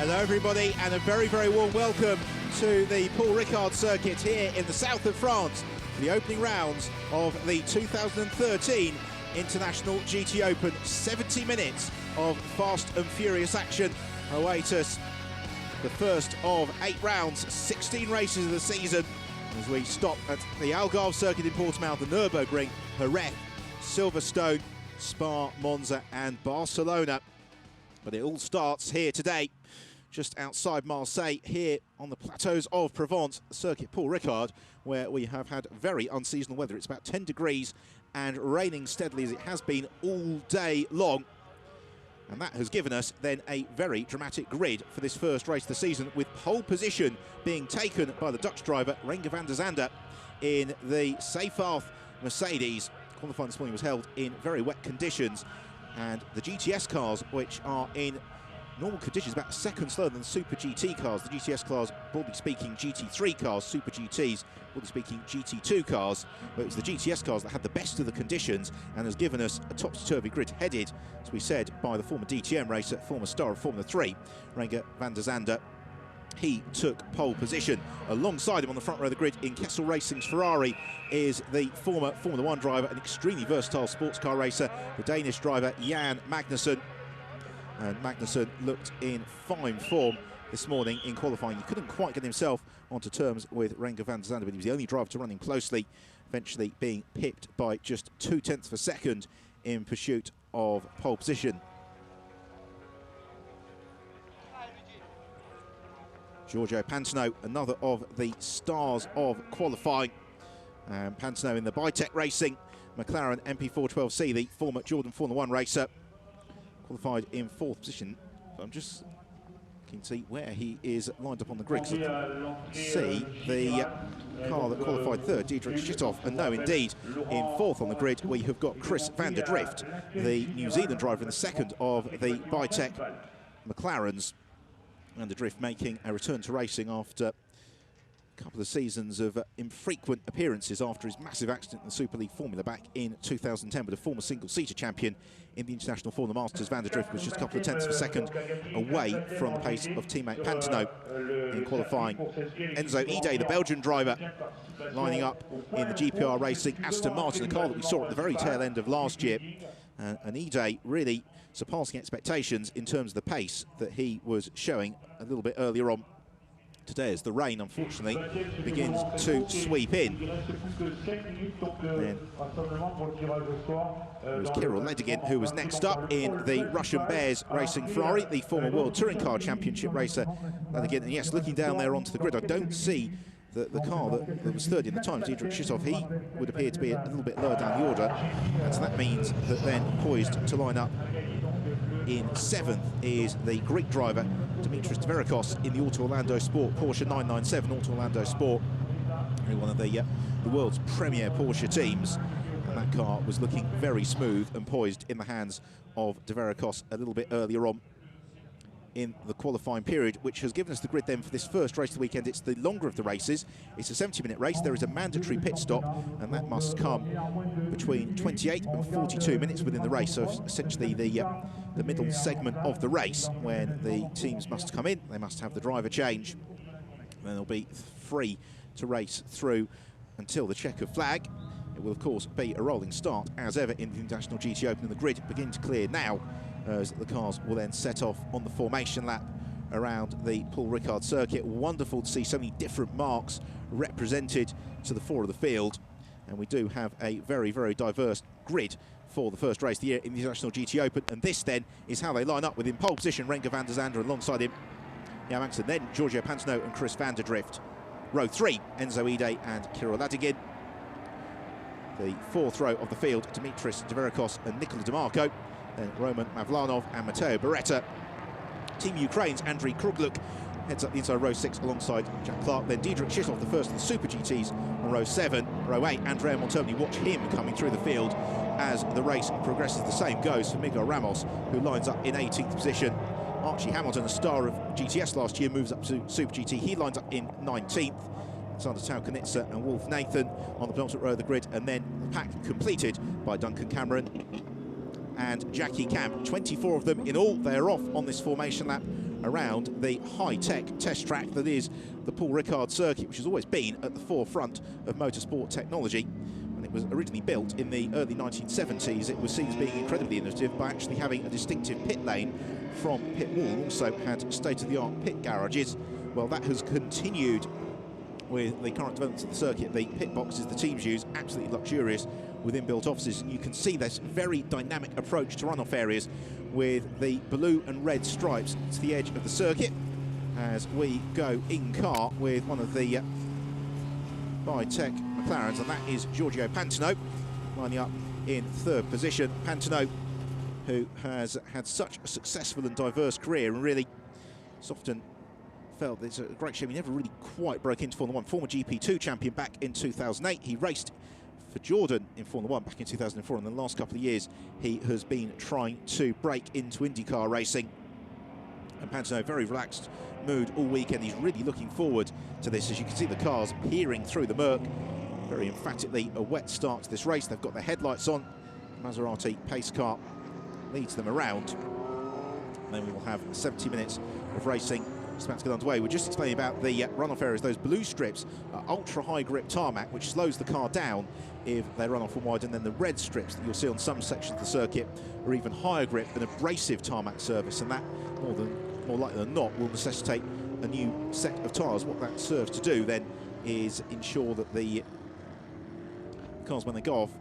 Hello everybody, and a very, very warm welcome to the Paul Ricard circuit here in the south of France for the opening rounds of the 2013 International GT Open. 70 minutes of fast and furious action await us. The first of 8 rounds, 16 races of the season, as we stop at the Algarve circuit in Portimao, the Nürburgring, Jerez, Silverstone, Spa, Monza and Barcelona. But it all starts here today, just outside Marseille, here on the plateaus of Provence, circuit Paul Ricard, where we have had very unseasonal weather. It's about 10 degrees and raining steadily as it has been all day long. And that has given us then a very dramatic grid for this first race of the season, with pole position being taken by the Dutch driver Renger van der Zande in the Seyfarth Mercedes. Qualifying this morning was held in very wet conditions, and the GTS cars, which are in normal conditions about a second slower than Super GT cars. The GTS cars, broadly speaking, GT3 cars, Super GTs, broadly speaking, GT2 cars. But it was the GTS cars that had the best of the conditions and has given us a topsy-turvy grid headed, as we said, by the former DTM racer, former star of Formula 3, Renger van der Zande. He took pole position. Alongside him on the front row of the grid in Kessel Racing's Ferrari is the former Formula 1 driver, an extremely versatile sports car racer, the Danish driver Jan Magnussen. And Magnussen looked in fine form this morning in qualifying. He couldn't quite get himself onto terms with Renger van der Zande, but he was the only driver to run him closely, eventually being pipped by just 0.2 of a second in pursuit of pole position. Giorgio Pantano, another of the stars of qualifying. Pantano in the Bitec Racing McLaren MP412C, the former Jordan Formula 1 racer, qualified in 4th position. I'm just looking to see where he is lined up on the grid. See the car that qualified 3rd, Diederik Stithoff, and no, indeed, in 4th on the grid we have got Chris van der Drift, the New Zealand driver in the 2nd of the Bitec McLarens. Van der Drift making a return to racing after a couple of seasons of infrequent appearances after his massive accident in the Super League Formula back in 2010, but a former single-seater champion in the International Formula Masters. Van der Drift was just a couple of tenths of a second away from the pace of teammate Pantano in qualifying. Enzo Ide, the Belgian driver, lining up in the GPR Racing Aston Martin, a car that we saw at the very tail end of last year. And Ide really surpassing expectations in terms of the pace that he was showing a little bit earlier on today, as the rain unfortunately begins to sweep in. Then it was Kirill Ledygin who was next up in the Russian Bears Racing Ferrari, the former World Touring Car Championship racer Ledygin. And yes, looking down there onto the grid, I don't see the car that was 3rd in the time, Diederik Stithoff. He would appear to be a little bit lower down the order, and so that means that then poised to line up in 7th is the Greek driver Dimitris Dverikos in the Auto Orlando Sport Porsche 997 Auto Orlando Sport, one of the world's premier Porsche teams. And that car was looking very smooth and poised in the hands of Dverikos a little bit earlier on in the qualifying period, which has given us the grid then for this first race of the weekend. It's the longer of the races. It's a 70-minute race. There is a mandatory pit stop, and that must come between 28 and 42 minutes within the race. So essentially the middle segment of the race, when the teams must come in, they must have the driver change, and they'll be free to race through until the checker flag. It will of course be a rolling start as ever in the International GT Open, and the grid begins to clear now, as the cars will then set off on the formation lap around the Paul Ricard circuit. Wonderful to see so many different marks represented to the fore of the field, and we do have a very, very diverse grid for the first race of the year in the International GT Open. And this then is how they line up, with in pole position Renger van der Zande, alongside him Jan Magnussen, then Giorgio Pantano and Chris van der Drift. Row 3, Enzo Ide and Kirill Ledygin. The 4th row of the field, Dimitris Dverikos and Nikola DeMarco. Then Roman Mavlanov and Matteo Beretta. Team Ukraine's Andriy Krugluk heads up the inside row 6 alongside Jack Clark. Then Diederik Stithoff, the first of the Super GTs, on row 7. Row 8, Andrea Monterni. Watch him coming through the field as the race progresses. The same goes for Miguel Ramos, who lines up in 18th position. Archie Hamilton, a star of GTS last year, moves up to Super GT. He lines up in 19th. Alexander Taukanitsa and Wolf Nathan on the penultimate row of the grid, and then the pack completed by Duncan Cameron and Jackie Camp. 24 of them in all. They are off on this formation lap around the high-tech test track that is the Paul Ricard circuit, which has always been at the forefront of motorsport technology. When it was originally built in the early 1970s, it was seen as being incredibly innovative by actually having a distinctive pit lane from pit wall, also had state-of-the-art pit garages. Well, that has continued with the current developments of the circuit. The pit boxes the teams use, absolutely luxurious with inbuilt offices. And you can see this very dynamic approach to runoff areas with the blue and red stripes to the edge of the circuit as we go in car with one of the Bi-Tech McLarens, and that is Giorgio Pantano lining up in third position. Pantano, who has had such a successful and diverse career, and really it's often felt it's a great shame he never really quite broke into Formula 1. Former GP2 champion back in 2008. He raced for Jordan in Formula 1 back in 2004, and in the last couple of years he has been trying to break into IndyCar racing. And Pantano, very relaxed mood all weekend. He's really looking forward to this. As you can see, the cars peering through the murk. Very emphatically a wet start to this race. They've got their headlights on. Maserati pace car leads them around. And then we will have 70 minutes of racing. It's about to get underway. We're just explaining about the runoff areas. Those blue strips are ultra high grip tarmac, which slows the car down if they run off from wide, and then the red strips that you'll see on some sections of the circuit are even higher grip and abrasive tarmac surface, and that more likely than not will necessitate a new set of tyres. What that serves to do then is ensure that the cars, when they go off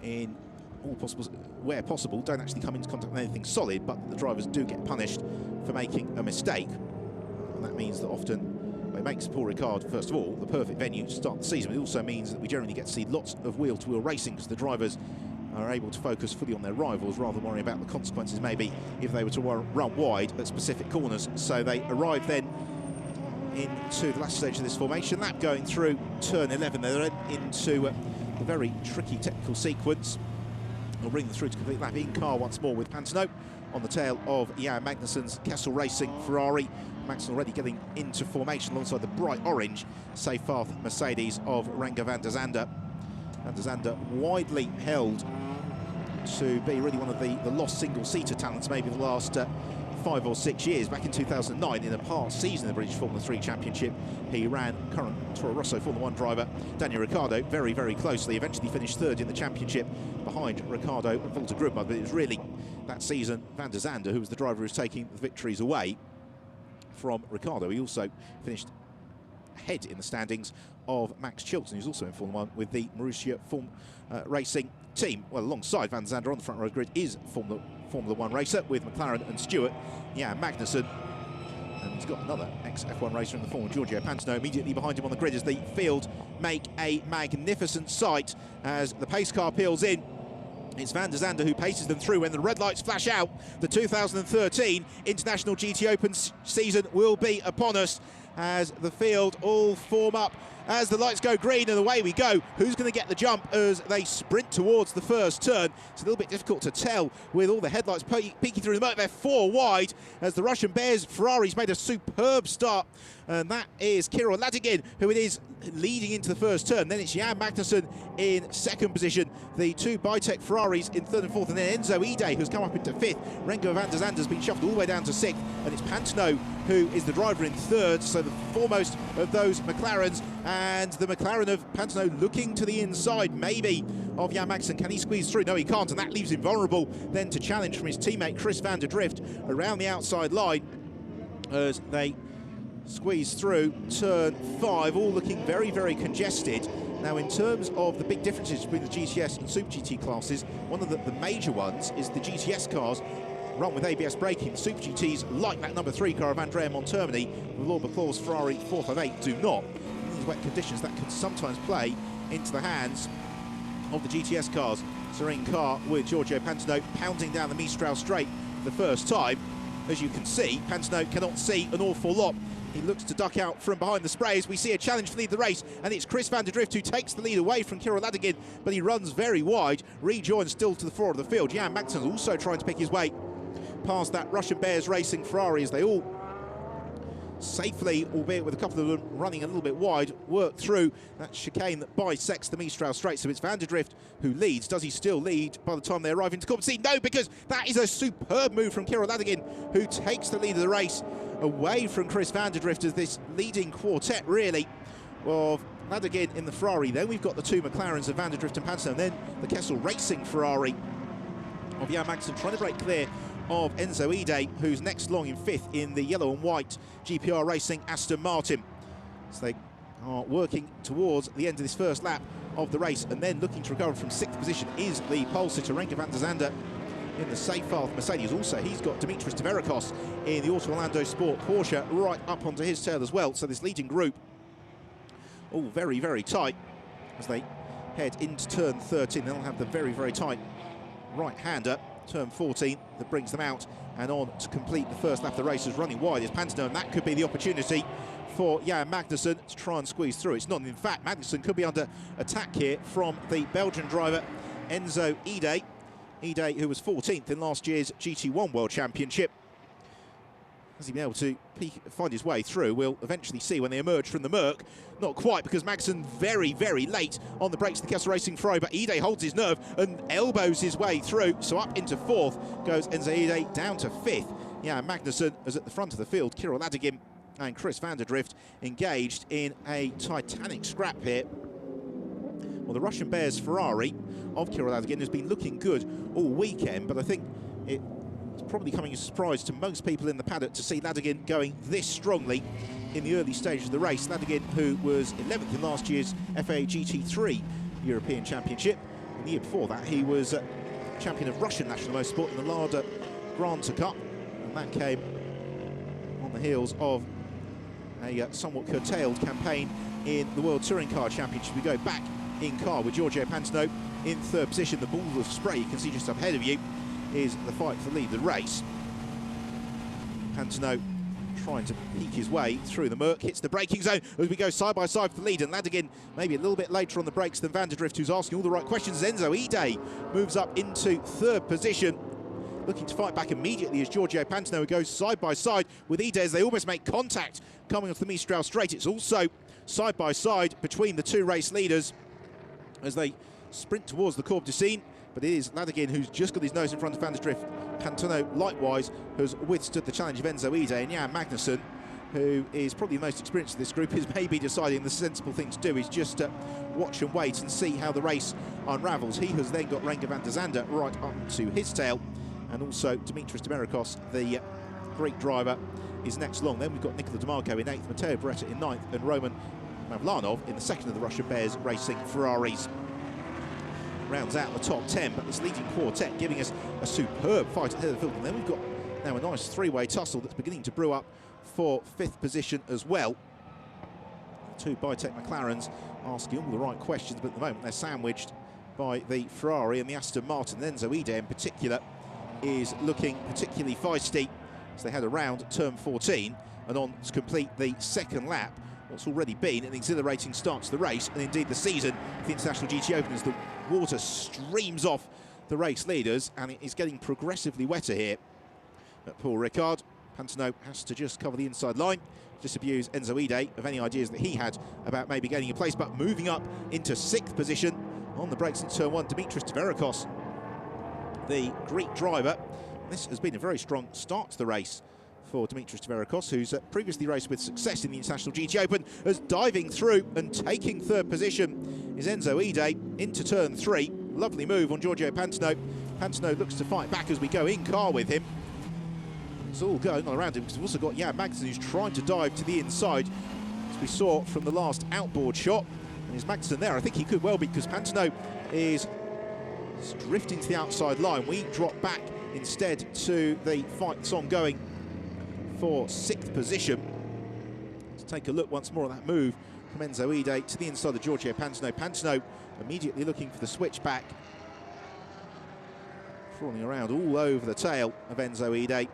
in all possible, where possible, don't actually come into contact with anything solid, but the drivers do get punished for making a mistake. And that means that often it makes Paul Ricard, first of all, the perfect venue to start the season. It also means that we generally get to see lots of wheel-to-wheel racing because the drivers are able to focus fully on their rivals rather than worrying about the consequences maybe if they were to run wide at specific corners. So they arrive then into the last stage of this formation lap, going through turn 11. They're into a very tricky technical sequence. We'll bring them through to complete lap in car once more with Pantano on the tail of Jan Magnussen's Kessel Racing Ferrari. Max already getting into formation alongside the bright orange Seyfarth Mercedes of Renger van der Zande. Van der Zande widely held to be really one of the lost single-seater talents maybe the last 5 or 6 years. Back in 2009, in a past season of the British Formula 3 Championship, he ran current Toro Rosso Formula 1 driver Daniel Ricciardo very, very closely. Eventually finished third in the championship behind Ricciardo and Walter Grubmud, but it was really that season Van der Zande who was the driver who was taking the victories away from Ricciardo. He also finished ahead in the standings of Max Chilton, who's also in Formula 1 with the Marussia Racing team. Well, alongside Van der Zande on the front row grid is Formula 1 racer with McLaren and Stewart, Jan Magnussen. And he's got another ex-F1 racer in the form of Giorgio Pantano immediately behind him on the grid as the field make a magnificent sight as the pace car peels in. It's Van der Zande who paces them through when the red lights flash out. The 2013 International GT Open season will be upon us as the field all form up as the lights go green, and away we go. Who's going to get the jump as they sprint towards the first turn? It's a little bit difficult to tell with all the headlights peeking through the murk. They're 4 wide as the Russian Bears Ferrari's made a superb start, and that is Kirill Ladigin who it is leading into the first turn. Then it's Jan Magnussen in second position, the 2 Bi-Tech Ferraris in third and fourth, and then Enzo Ide who's come up into fifth. Renger van der Zande has been shuffled all the way down to sixth, and it's Pantano who is the driver in third, so the foremost of those McLarens, and the McLaren of Pantano looking to the inside maybe of Jan Magnussen. Can he squeeze through? No, he can't, and that leaves him vulnerable then to challenge from his teammate Chris van der Drift around the outside line as they squeeze through turn 5, all looking very, very congested. Now, in terms of the big differences between the GTS and Super GT classes, one of the major ones is the GTS cars run with ABS braking. The Super GTs, like that number 3 car of Andrea Montermini with Lord Bucklaw's Ferrari 458, do not. In these wet conditions, that can sometimes play into the hands of the GTS cars. So in car with Giorgio Pantano pounding down the Mistral straight for the first time. As you can see, Pantano cannot see an awful lot. He looks to duck out from behind the sprays. We see a challenge to lead the race, and it's Chris van der Drift who takes the lead away from Kirill Ladigin, but he runs very wide, rejoins still to the floor of the field. Jan Magnussen also trying to pick his way past that Russian Bears Racing Ferrari as they all safely, albeit with a couple of them running a little bit wide, work through that chicane that bisects the Mistral Straight. So it's van der Drift who leads. Does he still lead by the time they arrive into Corp C? No, because that is a superb move from Kirill Ladigin, who takes the lead of the race away from Chris van der Drift as this leading quartet, really, of Ladegan in the Ferrari. Then we've got the two McLarens of van der Drift and Panton, and then the Kessel Racing Ferrari of Jan Magnussen trying to break clear of Enzo Ide, who's next long in fifth in the yellow and white GPR Racing Aston Martin. So they are working towards the end of this first lap of the race, and then looking to recover from sixth position is the pole sitter Renke van der Zande in the Seyfarth Mercedes. Also, he's got Dimitris Tverakos in the Auto Orlando Sport Porsche right up onto his tail as well. So this leading group all very, very tight as they head into turn 13. They'll have the very, very tight right-hander, turn 14, that brings them out and on to complete the first lap of the race. Is running wide is Pantano, and that could be the opportunity for Jan Magnussen to try and squeeze through. It's not. In fact, Magnussen could be under attack here from the Belgian driver Enzo Ide. Ide, who was 14th in last year's GT1 World Championship. Has he been able to find his way through? We'll eventually see when they emerge from the Merc. Not quite, because Magnussen very, very late on the brakes of the Kessel Racing Ferrari, but Ide holds his nerve and elbows his way through. So up into fourth goes Enzo Ide, down to fifth. Yeah, Magnussen is at the front of the field. Kirill Ladegan and Chris van der Drift engaged in a titanic scrap here. Well, the Russian Bears Ferrari of Kirill Ladegan has been looking good all weekend, but I think it's probably coming as a surprise to most people in the paddock to see Ladegan going this strongly in the early stages of the race. Ladegan, who was 11th in last year's FIA GT3 European Championship. And the year before that, he was champion of Russian national motorsport in the Lada Granta Cup, and that came on the heels of a somewhat curtailed campaign in the World Touring Car Championship. We go back in car with Giorgio Pantano in third position. The ball of spray you can see just up ahead of you is the fight for the lead of the race. Pantano trying to peek his way through the Merc, hits the braking zone as we go side by side for the lead, and Ladegan maybe a little bit later on the brakes than van der Drift, who's asking all the right questions. Enzo Ide moves up into third position, looking to fight back immediately as Giorgio Pantano goes side by side with Ide as they almost make contact coming off the Mistral straight. It's also side by side between the two race leaders as they sprint towards the Corbe du Sine, but it is Ladegan who's just got his nose in front of van der Drift. Pantano likewise has withstood the challenge of Enzo Ide, and Jan Magnussen, who is probably the most experienced of this group, is maybe deciding the sensible thing to do is just watch and wait and see how the race unravels. He has then got Renke van der Zande right up to his tail, and also Dimitris Tverakos, the Greek driver, is next long. Then we've got Nicola Di Marco in 8th, Matteo Beretta in 9th, and Roman Mavlanov in the second of the Russian Bears Racing Ferraris. Rounds out the top 10, but this leading quartet giving us a superb fight ahead of the field. And then we've got now a nice three-way tussle that's beginning to brew up for fifth position as well. The two Bitech McLarens asking all the right questions, but at the moment they're sandwiched by the Ferrari and the Aston Martin. Enzo Ide in particular is looking particularly feisty as they head around turn 14 and on to complete the second lap. What's already been an exhilarating start to the race, and indeed the season of the International GT Open, as the water streams off the race leaders, and it is getting progressively wetter here at Paul Ricard. Pantano has to just cover the inside line, disabuse Enzo Ide of any ideas that he had about maybe gaining a place, but moving up into sixth position on the brakes in turn 1, Dimitris Tverakos, the Greek driver. This has been a very strong start to the race for Dimitris Tverakos, who's previously raced with success in the International GT Open, as diving through and taking third position is Enzo Ide into turn 3. Lovely move on Giorgio Pantano. Pantano looks to fight back as we go in car with him. It's all going on around him, because we've also got Jan Magnussen who's trying to dive to the inside, as we saw from the last outboard shot. And is Magnussen there? I think he could well be, because Pantano is drifting to the outside line. We drop back instead to the fight that's ongoing for sixth position. Let's take a look once more at that move from Enzo Ide to the inside of Giorgio Pantano. Pantano immediately looking for the switchback, crawling around all over the tail of Enzo Ide.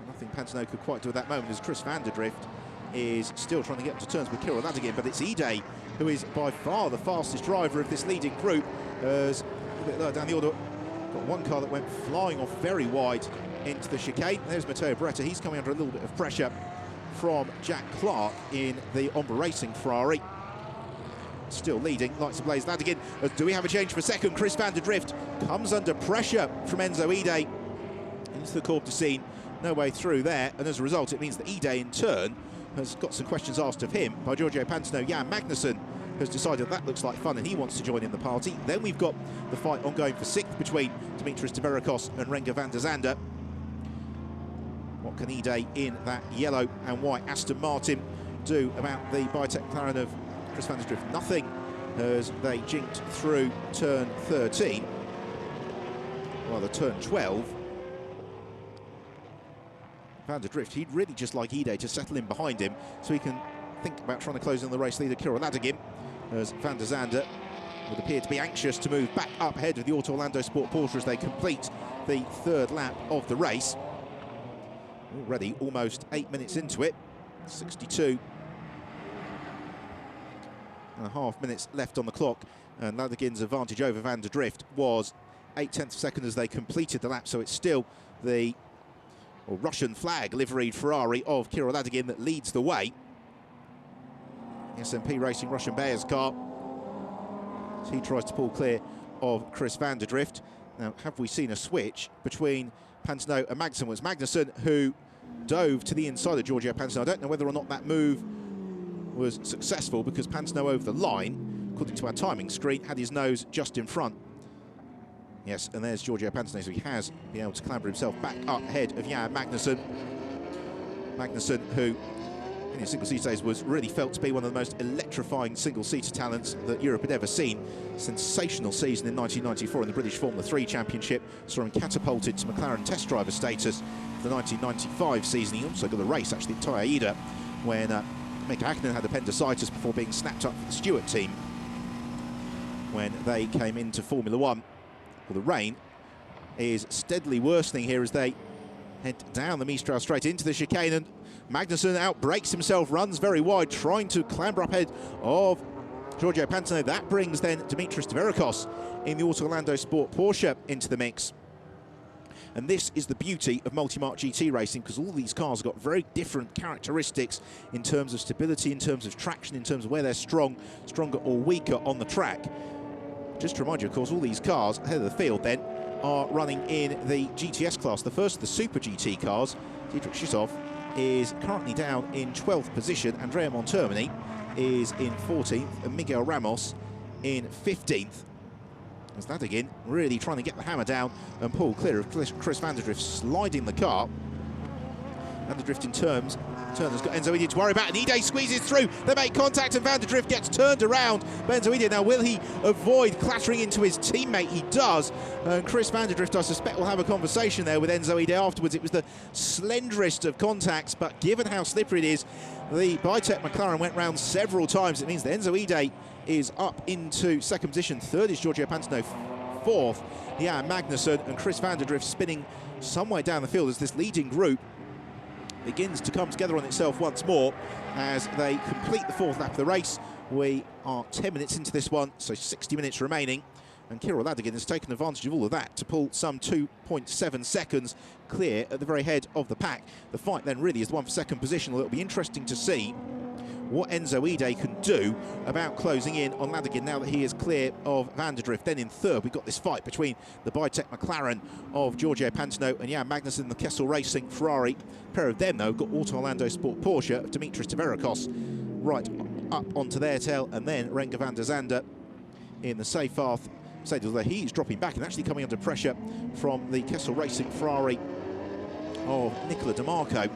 Nothing Pantano could quite do at that moment, as Chris van der Drift is still trying to get to terms with Kirill Ladegan, but it's Ide who is by far the fastest driver of this leading group. As a bit lower down the order, got one car that went flying off very wide into the chicane. There's Matteo Beretta. He's coming under a little bit of pressure from Jack Clark in the Ombre Racing Ferrari. Still leading, lights to blaze Ladegan. Do we have a change for second? Chris van der Drift comes under pressure from Enzo Ide into the Corbe du Sine. no way through there, and as a result it means that Ide in turn has got some questions asked of him by Giorgio Pantano. Jan Magnussen has decided that looks like fun and he wants to join in the party. Then we've got the fight ongoing for 6th between Dimitris Tverakos and Renger van der Zande. What can Ide in that yellow and white Aston Martin do about the Biotech McLaren of Chris van der Drift? Nothing, as they jinked through turn 13, rather turn 12. Van der Drift, he'd really just like Ide to settle in behind him so he can think about trying to close in the race leader Kirill Ladygin, as Van der Zande would appear to be anxious to move back up ahead of the Auto Orlando Sport Porsche as they complete the 3rd lap of the race. Already almost 8 minutes into it, 62.5 minutes left on the clock, and Ladygin's advantage over Van der Drift was 0.8 of a second as they completed the lap, so it's still the Russian flag liveried Ferrari of Kirill Ladygin that leads the way. SMP Racing Russian Bears car as he tries to pull clear of Chris van der Drift. Now, have we seen a switch between Pantano and Magnussen? Was Magnussen who dove to the inside of Giorgio Pantano. I don't know whether or not that move was successful because Pantano over the line, according to our timing screen, had his nose just in front. Yes, and there's Giorgio Pantano, so he has been able to clamber himself back up ahead of Jan Magnussen. Magnussen, who in his single-seater days was really felt to be one of the most electrifying single-seater talents that Europe had ever seen. Sensational season in 1994 in the British Formula 3 Championship, saw him catapulted to McLaren test driver status for the 1995 season. He also got a race, actually, at Tayaida, when Mika Hakkinen had appendicitis before being snapped up for the Stewart team when they came into Formula 1. Well, the rain is steadily worsening here as they head down the Mistral straight into the chicane, and Magnussen outbrakes himself, runs very wide, trying to clamber up ahead of Giorgio Pantano. That brings then Dimitris Tverakos in the Auto Orlando Sport Porsche into the mix. And this is the beauty of multi-mark GT racing, because all these cars have got very different characteristics in terms of stability, in terms of traction, in terms of where they're stronger or weaker on the track. Just to remind you, of course, all these cars ahead of the field then are running in the GTS class. The first of the Super GT cars, Dietrich Schützoff, is currently down in 12th position. Andrea Montermini is in 14th, and Miguel Ramos in 15th. As Ladygin really trying to get the hammer down and pull clear of Chris van der Drift, sliding the car. Van der Drift in turns has got Enzo Ide to worry about, and Ide squeezes through. They make contact and Van der Drift gets turned around. But Enzo Ide, now will he avoid clattering into his teammate? He does. And Chris van der Drift, I suspect, will have a conversation there with Enzo Ide afterwards. It was the slenderest of contacts, but given how slippery it is, the Biotech McLaren went round several times. It means that Enzo Ide is up into second position. Third is Giorgio Pantano. Fourth, Jan Magnussen, and Chris van der Drift spinning somewhere down the field as this leading group begins to come together on itself once more as they complete the 4th lap of the race. We are 10 minutes into this one, so 60 minutes remaining, and Kirill Ladygin has taken advantage of all of that to pull some 2.7 seconds clear at the very head of the pack. The fight then really is the one for second position, although it'll be interesting to see what Enzo Ide can do about closing in on Ladygin now that he is clear of Van der Drift. Then in third, we've got this fight between the Biotech McLaren of Giorgio Pantano and Jan Magnussen, the Kessel Racing Ferrari. A pair of them, though, got Auto Orlando Sport Porsche of Dimitris Tverakos right up onto their tail, and then Renger van der Zande in the Seyfarth Mercedes, although he's dropping back and actually coming under pressure from the Kessel Racing Ferrari of Nicola Di Marco.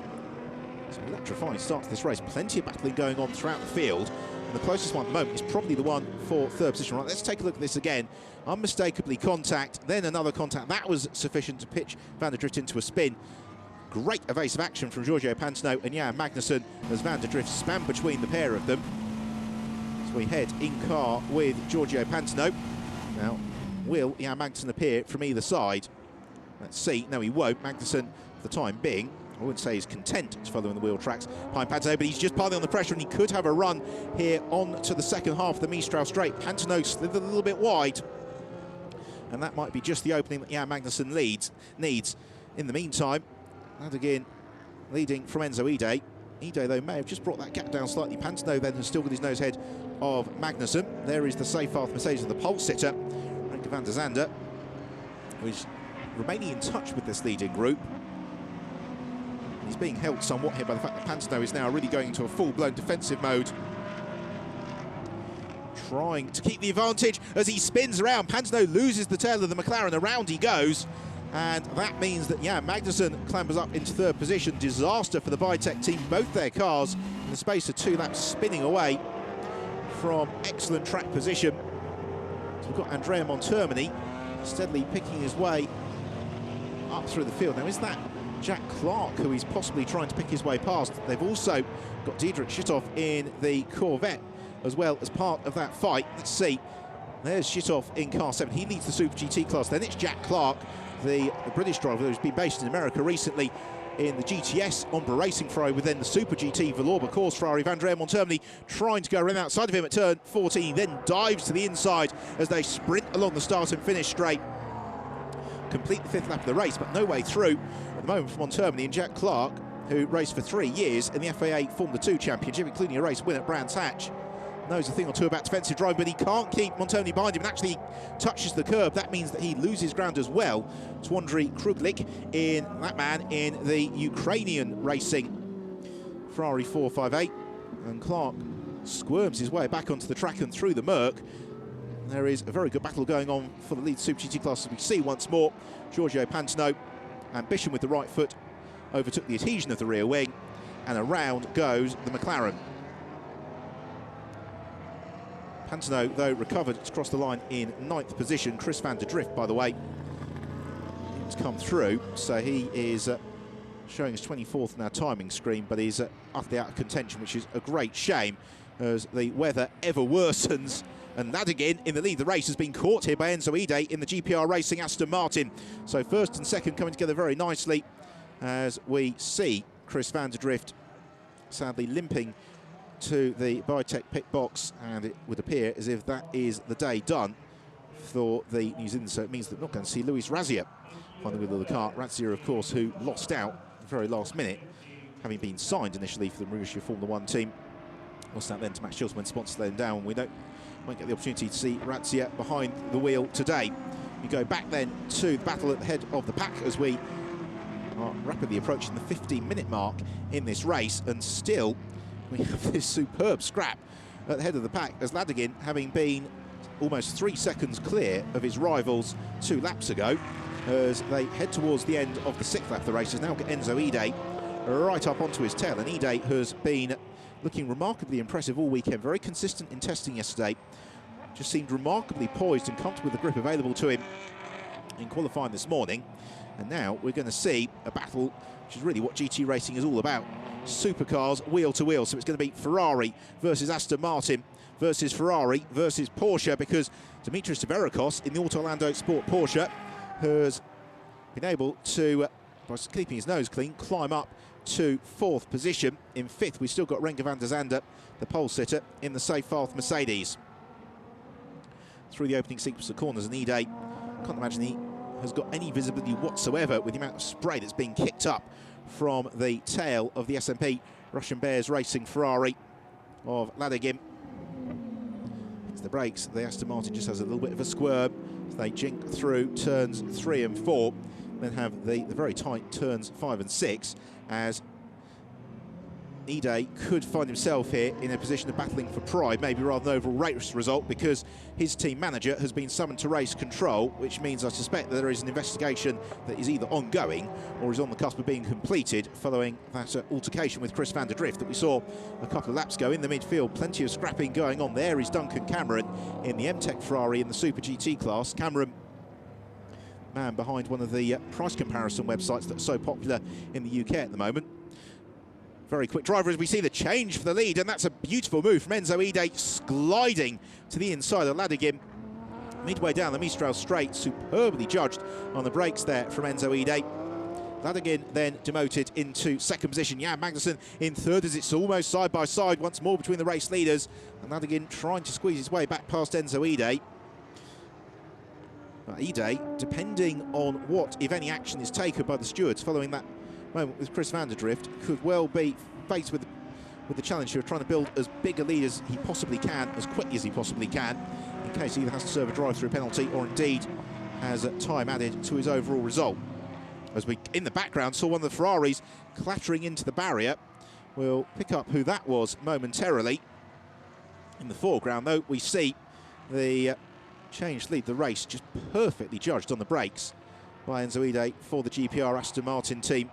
It's an electrifying start to this race. Plenty of battling going on throughout the field. And the closest one at the moment is probably the one for third position. Right, let's take a look at this again. Unmistakably contact, then another contact. That was sufficient to pitch Van der Drift into a spin. Great evasive action from Giorgio Pantano and Jan Magnussen as Van der Drift spam between the pair of them. So we head in car with Giorgio Pantano. Now, will Jan Magnussen appear from either side? Let's see. No, he won't. Magnussen, for the time being, I wouldn't say he's content to follow in the wheel tracks behind Pantano, but he's just piling on the pressure, and he could have a run here on to the second half of the Mistral Straight. Pantano slithered a little bit wide, and that might be just the opening that Jan Magnussen needs. In the meantime, Ladygin leading from Enzo Ide. Ide, though, may have just brought that gap down slightly. Pantano then has still got his nose ahead of Magnussen. There is the Seyfarth Mercedes of the pole sitter, Renger van der Zande, who is remaining in touch with this leading group. He's being held somewhat here by the fact that Pantano is now really going into a full-blown defensive mode. Trying to keep the advantage as he spins around. Pantano loses the tail of the McLaren. Around he goes. And that means that, yeah, Magnussen clambers up into third position. Disaster for the Bitech team. Both their cars in the space of 2 laps spinning away from excellent track position. So we've got Andrea Montermini steadily picking his way up through the field. Now, is that Jack Clark who he's possibly trying to pick his way past? They've also got Diedrich Schittoff in the Corvette as well as part of that fight. Let's see. There's Schittoff in car 7. He leads the Super GT class. Then it's Jack Clark, the British driver who's been based in America recently in the GTS Ombra Racing Ferrari, within the Super GT Villorba course Ferrari. Andrea Montermini trying to go around outside of him at turn 14, then dives to the inside as they sprint along the start and finish straight. Complete the 5th lap of the race, but no way through at the moment for Montermini. And Jack Clark, who raced for 3 years in the FAA Formula 2 Championship, including a race win at Brands Hatch, knows a thing or two about defensive driving, but he can't keep Montermini behind him and actually touches the curb. That means that he loses ground as well to Andrei Kruglik, in that man in the Ukrainian Racing Ferrari 458. And Clark squirms his way back onto the track and through the Merc. There is a very good battle going on for the lead Super GT class as we see once more. Giorgio Pantano, ambition with the right foot, overtook the adhesion of the rear wing, and around goes the McLaren. Pantano, though, recovered to cross the line in 9th position. Chris van der Drift, by the way, has come through, so he is showing us 24th in our timing screen, but he's utterly out of contention, which is a great shame as the weather ever worsens. And Ladigan in the lead. The race has been caught here by Enzo Ide in the GPR Racing Aston Martin. So first and second coming together very nicely as we see Chris van der Drift sadly limping to the Bitech pit box, and it would appear as if that is the day done for the New Zealand. So it means that we're not going to see Luis Razia on the wheel of the car. Razia, of course, who lost out at the very last minute, having been signed initially for the Marussia Formula 1 team. Lost out then to Max Chilton when sponsors let him down. We won't get the opportunity to see Razia behind the wheel today. We go back then to the battle at the head of the pack as we are rapidly approaching the 15-minute mark in this race, and still we have this superb scrap at the head of the pack as Ladigan, having been almost 3 seconds clear of his rivals 2 laps ago, as they head towards the end of the 6th lap of the race, has now got Enzo Ide right up onto his tail. And Ide has been looking remarkably impressive all weekend, very consistent in testing yesterday, just seemed remarkably poised and comfortable with the grip available to him in qualifying this morning. And now we're going to see a battle, which is really what GT racing is all about. Supercars wheel to wheel, so it's going to be Ferrari versus Aston Martin versus Ferrari versus Porsche, because Dimitris Tverakos in the Auto Orlando Sport Porsche has been able to, by keeping his nose clean, climb up to 4th position. In 5th we've still got Renger van der Zande, the pole sitter, in the Seyfarth Mercedes. Through the opening sequence of corners, and Ide, can't imagine he has got any visibility whatsoever with the amount of spray that's being kicked up from the tail of the SMP Russian Bears Racing Ferrari of Ladigan. It's the brakes. The Aston Martin just has a little bit of a squirm as they jink through turns 3 and 4, then have the very tight turns 5 and 6, as Ide could find himself here in a position of battling for pride, maybe rather than overall race result, because his team manager has been summoned to race control, which means I suspect that there is an investigation that is either ongoing or is on the cusp of being completed following that altercation with Chris van der Drift that we saw a couple of laps ago in the midfield. Plenty of scrapping going on. There is Duncan Cameron in the MTech Ferrari in the Super GT class. Cameron, man behind one of the price comparison websites that's so popular in the UK at the moment. Very quick driver as we see the change for the lead, and that's a beautiful move from Enzo Ide, gliding to the inside of Ladigan. Midway down the Mistral straight, superbly judged on the brakes there from Enzo Ide. Ladigan then demoted into 2nd position. Jan Magnussen in 3rd as it's almost side by side once more between the race leaders. And Ladigan trying to squeeze his way back past Enzo Ide. Ide, depending on what, if any, action is taken by the stewards following that moment with Chris van der Drift, could well be faced with the challenge of trying to build as big a lead as he possibly can, as quickly as he possibly can, in case he either has to serve a drive-through penalty or indeed has time added to his overall result. as we, in the background, saw one of the Ferraris clattering into the barrier. We'll pick up who that was momentarily. In the foreground, though, we see the change lead the race, just perfectly judged on the brakes by Enzo Ide for the GPR Aston Martin team.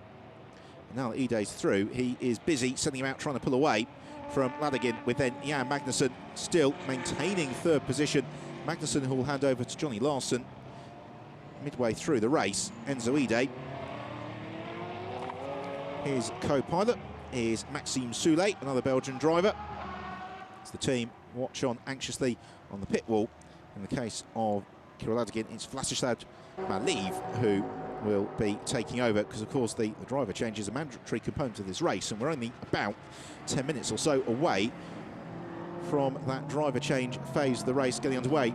And now that Ide's through, he is busy sending him out trying to pull away from Ladigan, with then Jan Magnussen still maintaining third position. Magnussen, who will hand over to Johnny Larson midway through the race. Enzo Ide, his co-pilot is Maxime Soulé, another Belgian driver. As the team watch on anxiously on the pit wall. In the case of Kirill Ladigan, it's Vladislav Maliv who will be taking over, because of course the driver change is a mandatory component of this race, and we're only about 10 minutes or so away from that driver change phase of the race getting underway,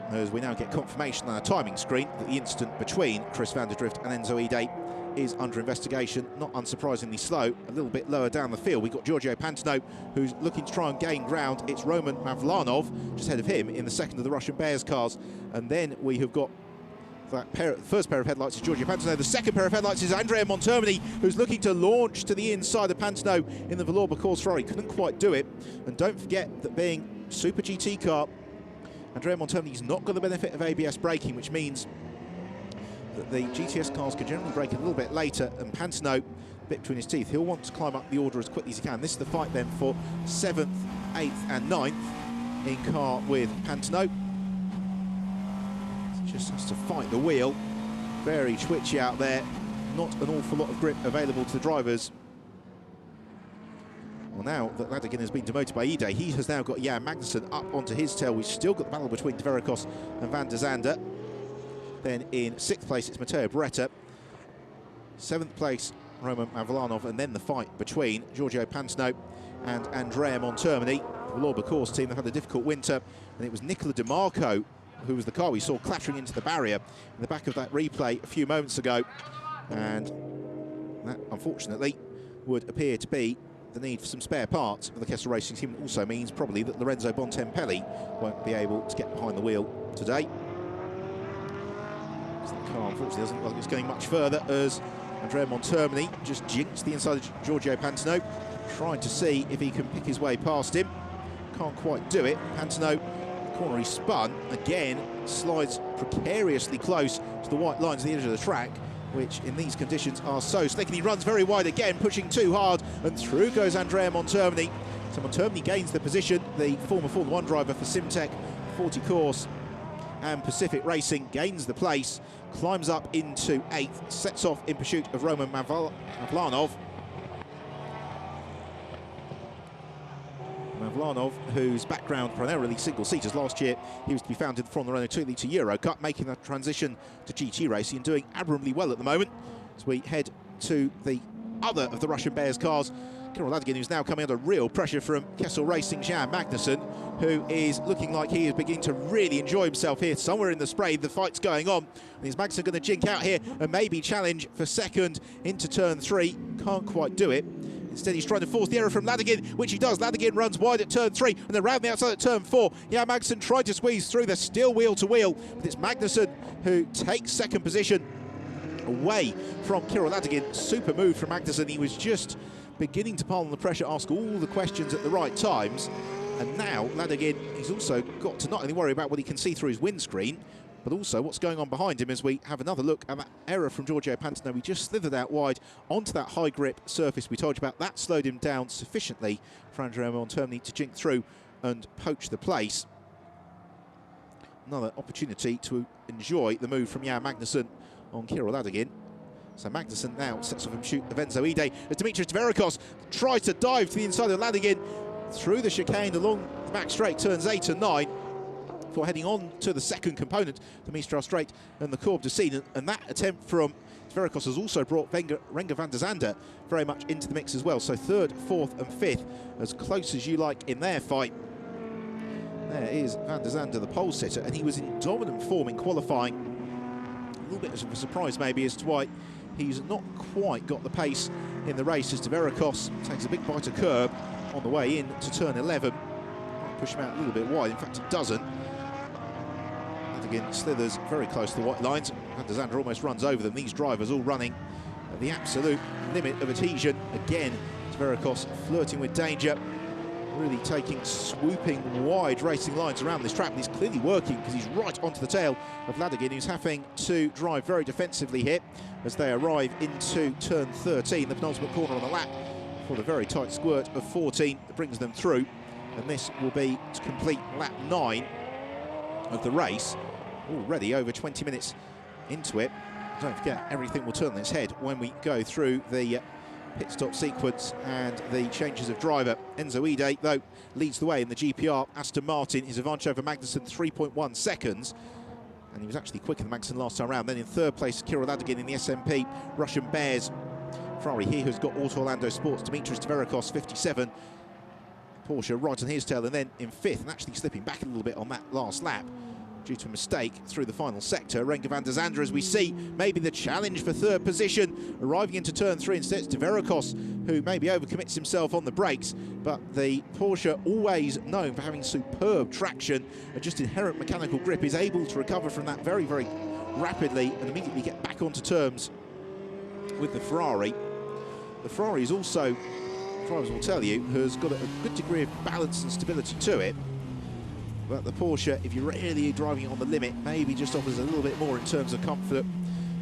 as we now get confirmation on our timing screen that the incident between Chris van der Drift and Enzo Ide is under investigation. Not unsurprisingly slow, a little bit lower down the field. We've got Giorgio Pantano, who's looking to try and gain ground. It's Roman Mavlanov just ahead of him in the second of the Russian Bears cars. And then we have got that first pair of headlights is Giorgio Pantano. The second pair of headlights is Andrea Montermini, who's looking to launch to the inside of Pantano in the Valour Course Ferrari. Couldn't quite do it. And don't forget that being Super GT car, Andrea Montermini's not got the benefit of ABS braking, which means that the GTS cars can generally brake a little bit later, and Pantano, a bit between his teeth, he'll want to climb up the order as quickly as he can. This is the fight then for 7th, 8th and 9th in car with Pantano. Just has to fight the wheel. Very twitchy out there. Not an awful lot of grip available to the drivers. Well, now that Ladigan has been demoted by Ide, he has now got Jan Magnussen up onto his tail. We've still got the battle between De Vericos and Van der Zande. Then in 6th place, it's Matteo Beretta. 7th place, Roman Mavlanov. And then the fight between Giorgio Pantano and Andrea Montermini. The Valour Course team have had a difficult winter. And it was Nicola Di Marco, who was the car we saw clattering into the barrier in the back of that replay a few moments ago. And that, unfortunately, would appear to be the need for some spare parts for the Kessel Racing team. It also means probably that Lorenzo Bontempelli won't be able to get behind the wheel today. The car unfortunately doesn't look like it's going much further, as Andrea Montermini just jinxed the inside of Giorgio Pantano, trying to see if he can pick his way past him. Can't quite do it. Pantano, the corner he spun, again slides precariously close to the white lines at the edge of the track, which in these conditions are so slick, and he runs very wide again, pushing too hard, and through goes Andrea Montermini. So Montermini gains the position, the former Formula 1 driver for Simtech, 40 Course and Pacific Racing, gains the place, climbs up into 8th, sets off in pursuit of Roman Mavlanov. Mavlanov, whose background primarily single-seaters. Last year he was to be found in the Formula Renault 2-litre Euro Cup, making that transition to GT racing and doing admirably well at the moment. As we head to the other of the Russian Bears cars, Kirill Ladigan, who's now coming under real pressure from Kessel Racing Jan Magnussen, who is looking like he is beginning to really enjoy himself here. Somewhere in the spray, the fight's going on. And is Magnussen going to jink out here and maybe challenge for second into turn 3? Can't quite do it. Instead, he's trying to force the error from Ladigan, which he does. Ladigan runs wide at turn 3, and then round the outside at turn 4. Jan Magnussen tried to squeeze through. They're still wheel to wheel, but it's Magnussen who takes second position away from Kirill Ladigan. Super move from Magnussen. He was just beginning to pile on the pressure, ask all the questions at the right times. And now Ladigan, he's also got to not only worry about what he can see through his windscreen, but also what's going on behind him, as we have another look at that error from Giorgio Pantano. He just slithered out wide onto that high grip surface we told you about. That slowed him down sufficiently for Andrea Montermini to jink through and poach the place. Another opportunity to enjoy the move from Jan Magnussen on Kirill Ladigan. So Magnussen now sets off and shoot of Enzo Ide as Dimitris De Vericos tries to dive to the inside of Ladigan through the chicane along the back straight, turns 8 and 9, before heading on to the second component, the Mistral Straight and the Courbe du Sine. And that attempt from De Vericos has also brought Renger van der Zande very much into the mix as well. So 3rd, 4th and 5th, as close as you like in their fight. There is van der Zande, the pole sitter, and he was in dominant form in qualifying. A little bit of a surprise maybe as to why he's not quite got the pace in the race, as De Vericos takes a big bite of curb on the way in to turn 11. Might push him out a little bit wide, in fact it doesn't. And again, slithers very close to the white lines. Van der Zande almost runs over them. These drivers all running at the absolute limit of adhesion. Again, Tverokos flirting with danger, really taking swooping wide racing lines around this track. But he's clearly working because he's right onto the tail of Ladegin, who's having to drive very defensively here as they arrive into turn 13, the penultimate corner on the lap, for the very tight squirt of 14 that brings them through. And this will be to complete lap 9 of the race. Already over 20 minutes into it. Don't forget, everything will turn on its head when we go through the pit stop sequence and the changes of driver. Enzo Ide, though, leads the way in the GPR Aston Martin. His advantage over Magnussen, 3.1 seconds. And he was actually quicker than Magnussen last time around. Then in third place, Kirill Ladegin in the SMP Russian Bears. Ferrari here, who's got Auto Orlando Sports, Dimitris Tverokos, 57. Porsche right on his tail, and then in fifth, and actually slipping back a little bit on that last lap due to a mistake through the final sector. Renger van der Zande, as we see, maybe the challenge for third position, arriving into turn 3 instead. It's Tverokos, who maybe overcommits himself on the brakes, but the Porsche, always known for having superb traction and just inherent mechanical grip, is able to recover from that very, very rapidly and immediately get back onto terms with the Ferrari. The Ferrari is also, drivers will tell you, has got a good degree of balance and stability to it. But the Porsche, if you're really driving it on the limit, maybe just offers a little bit more in terms of comfort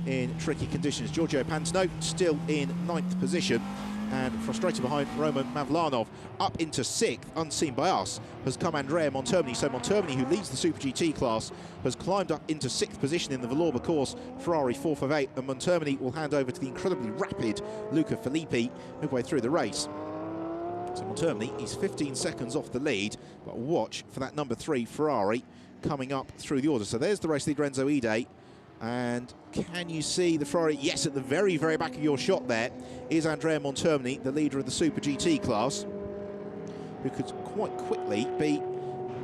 in tricky conditions. Giorgio Pantano still in 9th position, and frustrated behind Roman Mavlanov. Up into 6th, unseen by us, has come Andrea Montermini. So Montermini, who leads the Super GT class, has climbed up into 6th position in the Villorba course. Ferrari 4th of 8, and Montermini will hand over to the incredibly rapid Luca Filippi midway through the race. So Montermini, he's 15 seconds off the lead, but watch for that number 3 Ferrari coming up through the order. So there's the race leader, Enzo Ide. And can you see the Ferrari? Yes, at the very, very back of your shot there is Andrea Montermini, the leader of the Super GT class, who could quite quickly be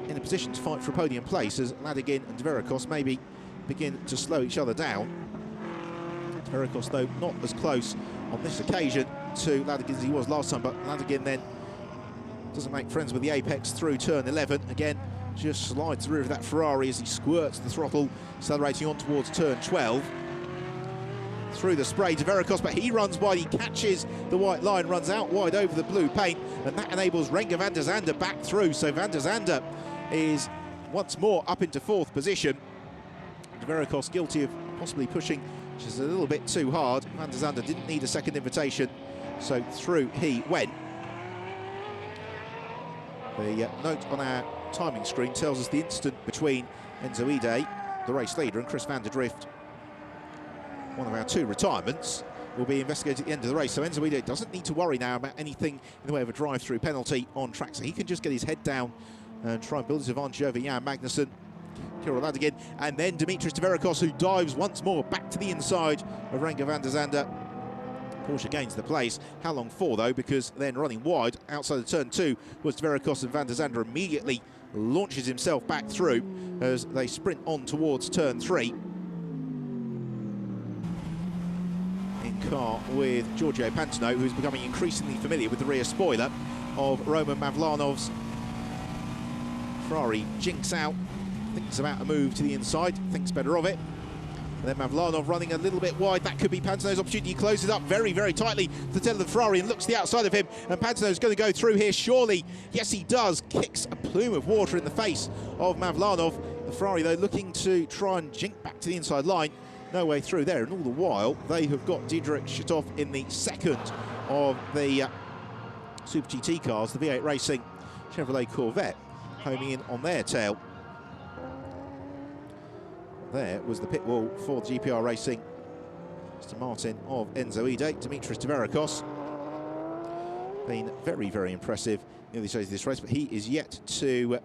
in a position to fight for a podium place as Ladegin and Tverokos maybe begin to slow each other down. Tverokos, though, not as close on this occasion to Ladegin as he was last time, but Ladegin then doesn't make friends with the apex through turn 11. Again, just slides the rear of that Ferrari as he squirts the throttle, accelerating on towards turn 12. Through the spray, Tverokos, but he runs wide, he catches the white line, runs out wide over the blue paint, and that enables Renger van der Zande back through. So van der Zande is once more up into 4th position. Tverokos guilty of possibly pushing just a little bit too hard. Van der Zande didn't need a second invitation, so through he went. The note on our timing screen tells us the incident between Enzo Ide, the race leader, and Chris van der Drift, one of our 2 retirements, will be investigated at the end of the race. So Enzo Ide doesn't need to worry now about anything in the way of a drive-through penalty on track, so he can just get his head down and try and build his advantage over Jan Magnussen, Kirill Ladegin, and then Dimitris Tverokos, who dives once more back to the inside of Renger van der Zande. Porsche gains the place. How long for, though? Because then running wide outside of turn 2 was Tverokos, and van der Zande immediately launches himself back through as they sprint on towards turn 3. In car with Giorgio Pantano, who's becoming increasingly familiar with the rear spoiler of Roman Mavlanov's Ferrari. Jinx out, thinks about a move to the inside, thinks better of it. And then Mavlanov running a little bit wide. That could be Pantano's opportunity. He closes up very, very tightly to the tail of the Ferrari and looks to the outside of him. And Pantano's going to go through here, surely. Yes, he does. Kicks a plume of water in the face of Mavlanov. The Ferrari, though, looking to try and jink back to the inside line. No way through there. And all the while, they have got Diederik Schittoff in the second of the Super GT cars, the V8 Racing Chevrolet Corvette, homing in on their tail. There was the pit wall for the GPR Racing Aston Martin of Enzo Ide. Dimitris Tverokos been very, very impressive in the stage of this race, but he is yet to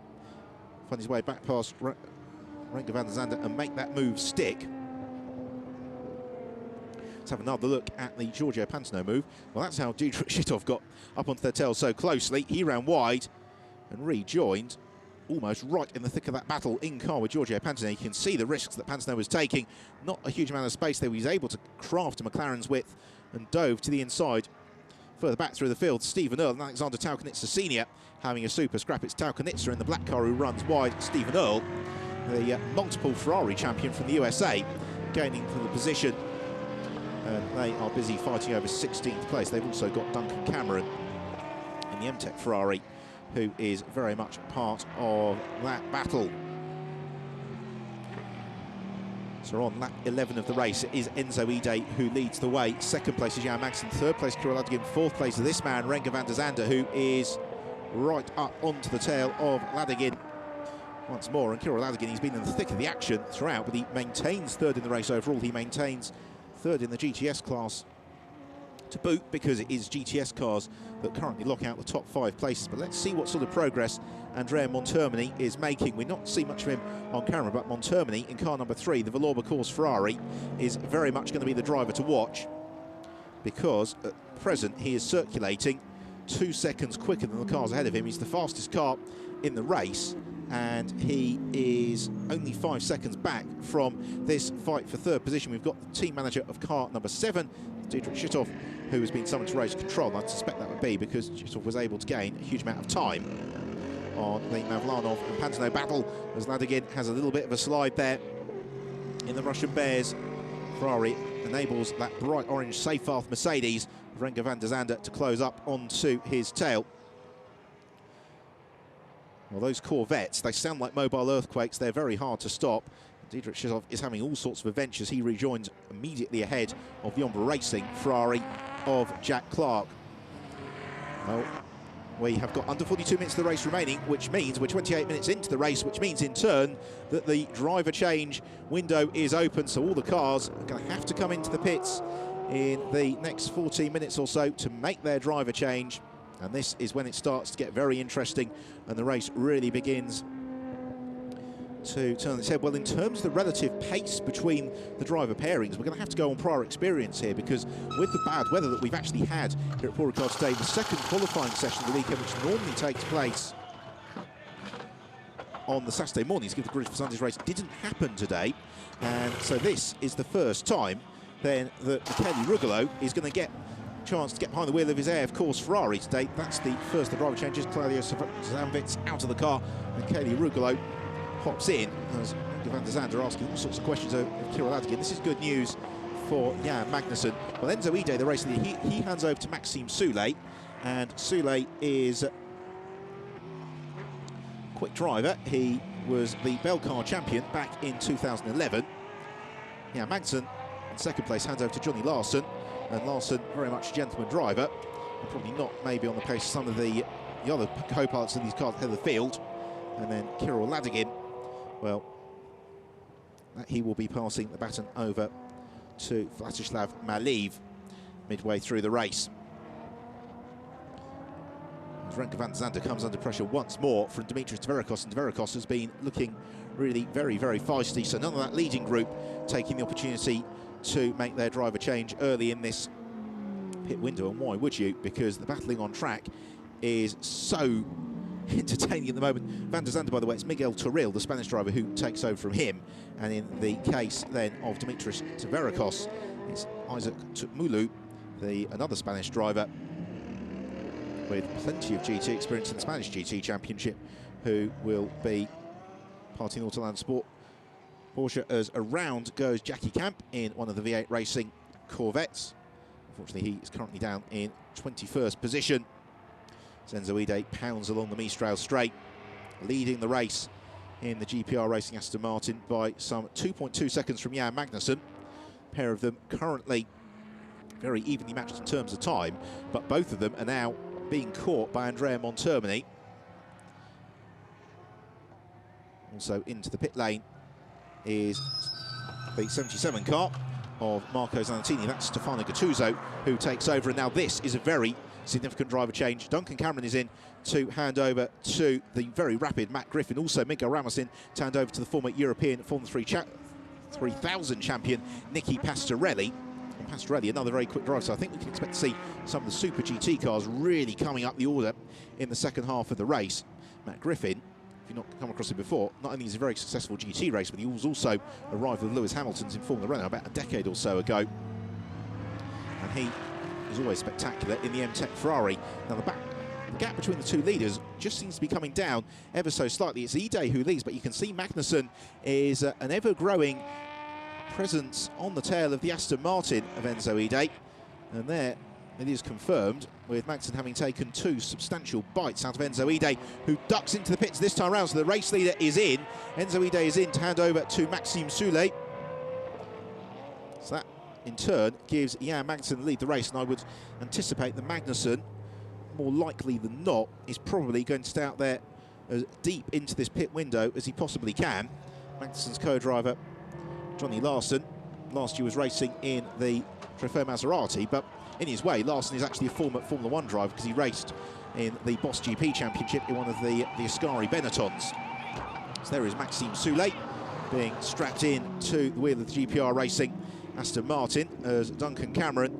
find his way back past Renger van der Zande and make that move stick. Let's have another look at the Giorgio Pantano move. Well, that's how Diederik Schittoff got up onto their tail so closely. He ran wide and rejoined almost right in the thick of that battle in car with Giorgio Pantano. You can see the risks that Pantano was taking. Not a huge amount of space there. He was able to craft a McLaren's width and dove to the inside. Further back through the field, Stephen Earl and Alexander Taukanitsa Sr. having a super scrap. It's Taukanitsa in the black car who runs wide. Stephen Earl, the multiple Ferrari champion from the USA, gaining from the position. And they are busy fighting over 16th place. They've also got Duncan Cameron in the M-Tech Ferrari, who is very much part of that battle. So on lap 11 of the race, it is Enzo Ide who leads the way. Second place is Jan Magnussen. Third place, Kirill Ladigan. Fourth place is this man, Renger van der Zande, who is right up onto the tail of Ladigan once more. And Kirill Ladigan, he's been in the thick of the action throughout, but he maintains third in the race overall. He maintains third in the GTS class to boot, because it is GTS cars that currently lock out the top 5 places. But let's see what sort of progress Andrea Montermini is making. We're not seeing much of him on camera, but Montermini in car number 3, the Valour Course Ferrari, is very much going to be the driver to watch, because at present he is circulating 2 seconds quicker than the cars ahead of him. He's the fastest car in the race, and he is only 5 seconds back from this fight for third position. We've got the team manager of car number 7, Dietrich Schütthoff, who has been summoned to race control. And I suspect that would be because Schütthoff was able to gain a huge amount of time on the Mavlanov and Pantano battle, as Ladigan has a little bit of a slide there in the Russian Bears. Ferrari enables that bright orange Seyfarth Mercedes, Renger van der Zande, to close up onto his tail. Well, those Corvettes, they sound like mobile earthquakes. They're very hard to stop. Dietrich Schütthoff is having all sorts of adventures. He rejoins immediately ahead of the Ombre Racing Ferrari of Jack Clark. Well, we have got under 42 minutes of the race remaining, which means we're 28 minutes into the race, which means in turn that the driver change window is open. So all the cars are going to have to come into the pits in the next 14 minutes or so to make their driver change. And this is when it starts to get very interesting and the race really begins to turn its head. Well, in terms of the relative pace between the driver pairings, we're going to have to go on prior experience here, because with the bad weather that we've actually had here at Paul Ricard today, the second qualifying session of the weekend, which normally takes place on the Saturday morning to give the grid for Sunday's race, didn't happen today. And so this is the first time then that Michele Rugolo is going to get a chance to get behind the wheel of his AF Course Ferrari today. That's the first of the driver changes. Claudio Zamvitz out of the car, and Michele Rugolo pops in as Van der Zande asking all sorts of questions of Kirill Ladigan. This is good news for Jan Magnussen. Well, Enzo Ide, the race leader, he hands over to Maxime Soulé, and Soulé is a quick driver. He was the Belcar champion back in 2011. Jan Magnussen in second place hands over to Johnny Larson, and Larson very much a gentleman driver, and probably not maybe on the pace of some of the other co-pilots in these cars ahead of the field. And then Kirill Ladigan, well, he will be passing the baton over to Vladislav Maliv midway through the race. As Renger van der Zande comes under pressure once more from Dimitris Tverikos, and Tverikos has been looking really very, very feisty. So none of that leading group taking the opportunity to make their driver change early in this pit window. And why would you? Because the battling on track is so entertaining at the moment. Van der Zande, by the way, it's Miguel Toril, the Spanish driver, who takes over from him. And in the case then of Dimitris Tverikos, it's Isaac Tukmulu, another Spanish driver with plenty of GT experience in the Spanish GT Championship, who will be parting Autoland Sport Porsche. As around goes Jackie Camp in one of the V8 Racing Corvettes. Unfortunately, he is currently down in 21st position. Enzo Ide pounds along the Mistral straight, leading the race in the GPR Racing Aston Martin by some 2.2 seconds from Jan Magnussen. A pair of them currently very evenly matched in terms of time, but both of them are now being caught by Andrea Montermini. Also into the pit lane is the 77 car of Marco Zanatini. That's Stefano Gattuso who takes over, and now this is a very significant driver change. Duncan Cameron is in to hand over to the very rapid Matt Griffin. Also Miguel Ramos in to hand over to the former European Formula 3000 champion Nicky Pastorelli. And Pastorelli, another very quick driver, so I think we can expect to see some of the Super GT cars really coming up the order in the second half of the race. Matt Griffin, if you've not come across him before, not only is he a very successful GT race, but he was also a rival of Lewis Hamilton's in Formula Renault about a decade or so ago. And he is always spectacular in the M-Tech Ferrari. Now the gap between the two leaders just seems to be coming down ever so slightly. It's Ide who leads, but you can see Magnussen is an ever-growing presence on the tail of the Aston Martin of Enzo Ide, and there it is confirmed, with Magnussen having taken 2 substantial bites out of Enzo Ide, who ducks into the pits this time round. So the race leader is in. Enzo Ide is in to hand over to Maxime Soulet. So that, in turn, gives Jan Magnussen the lead the race, and I would anticipate that Magnussen, more likely than not, is probably going to stay out there as deep into this pit window as he possibly can. Magnussen's co-driver, Johnny Larson, last year was racing in the Trofeo Maserati, but in his way, Larson is actually a former Formula 1 driver because he raced in the Boss GP Championship in one of the Ascari Benettons. So there is Maxime Soulet being strapped in to the wheel of the GPR Racing Aston Martin, as Duncan Cameron,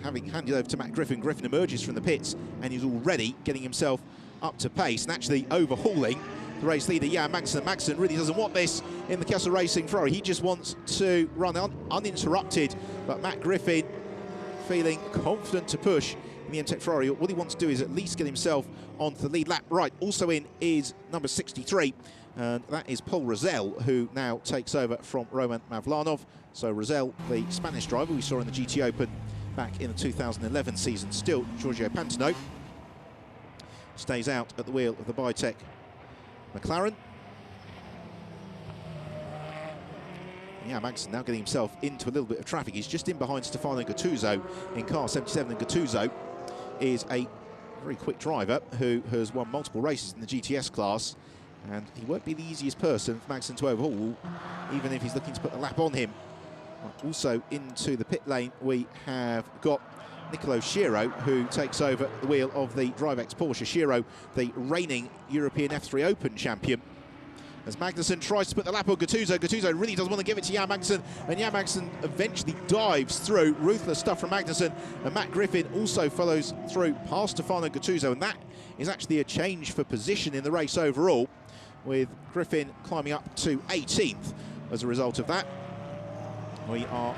having handed over to Matt Griffin. Griffin emerges from the pits and he's already getting himself up to pace and actually overhauling the race leader, Jan Magnussen. Magnussen really doesn't want this in the Kessel Racing Ferrari. He just wants to run uninterrupted, but Matt Griffin, feeling confident to push in the MTech Ferrari. What he wants to do is at least get himself onto the lead lap. Right, also in is number 63, and that is Paul Rosell, who now takes over from Roman Mavlanov. So Rosell, the Spanish driver we saw in the GT Open back in the 2011 season. Still, Giorgio Pantano stays out at the wheel of the Bitech McLaren. Yeah, Magnussen now getting himself into a little bit of traffic. He's just in behind Stefano Gattuso in car 77, and Gattuso is a very quick driver who has won multiple races in the GTS class, and he won't be the easiest person for Magnussen to overhaul, even if he's looking to put the lap on him. Also into the pit lane we have got Nicolo Schiro, who takes over the wheel of the DriveX Porsche. Schiro, the reigning European F3 Open champion. As Magnussen tries to put the lap on Gattuso, Gattuso really doesn't want to give it to Jan Magnussen, and Jan Magnussen eventually dives through. Ruthless stuff from Magnussen, and Matt Griffin also follows through past Stefano Gattuso, and that is actually a change for position in the race overall, with Griffin climbing up to 18th as a result of that. We are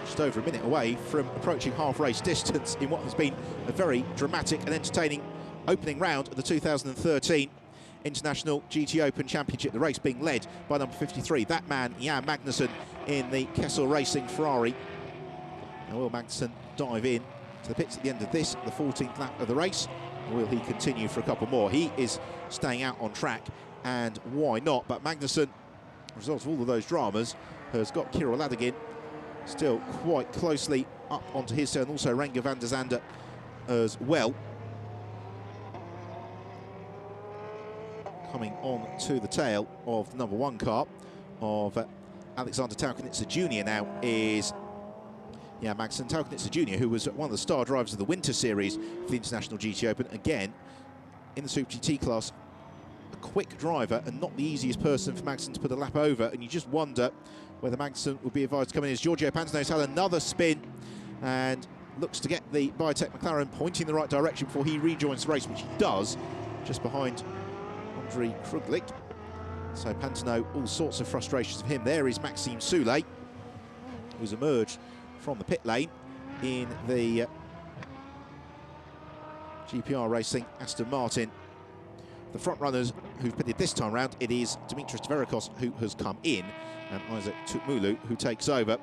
just over a minute away from approaching half-race distance in what has been a very dramatic and entertaining opening round of the 2013 International GT Open Championship, the race being led by number 53, that man, Jan Magnussen, in the Kessel Racing Ferrari. Now will Magnussen dive in to the pits at the end of this, the 14th lap of the race, or will he continue for a couple more? He is staying out on track, and why not? But Magnussen, as a result of all of those dramas, has got Kirill Ladygin still quite closely up onto his tail, and also Renger van der Zande as well, coming on to the tail of the number 1 car of Alexander Taukanitzer Jr. now is Magnussen. Taukanitzer Jr., who was one of the star drivers of the Winter Series for the International GT Open, again in the Super GT class, a quick driver and not the easiest person for Magnussen to put a lap over, and you just wonder whether Magnussen would be advised to come in. As Giorgio Pantano's had another spin and looks to get the Bitech McLaren pointing in the right direction before he rejoins the race, which he does, just behind Andrei Kruglich. So Pantano, all sorts of frustrations for him. There is Maxime Soulet, who's emerged from the pit lane in the GPR Racing Aston Martin. The front runners who've pitted this time round, it is Dimitris Tverikos who has come in, and Isaac Tukmulu who takes over.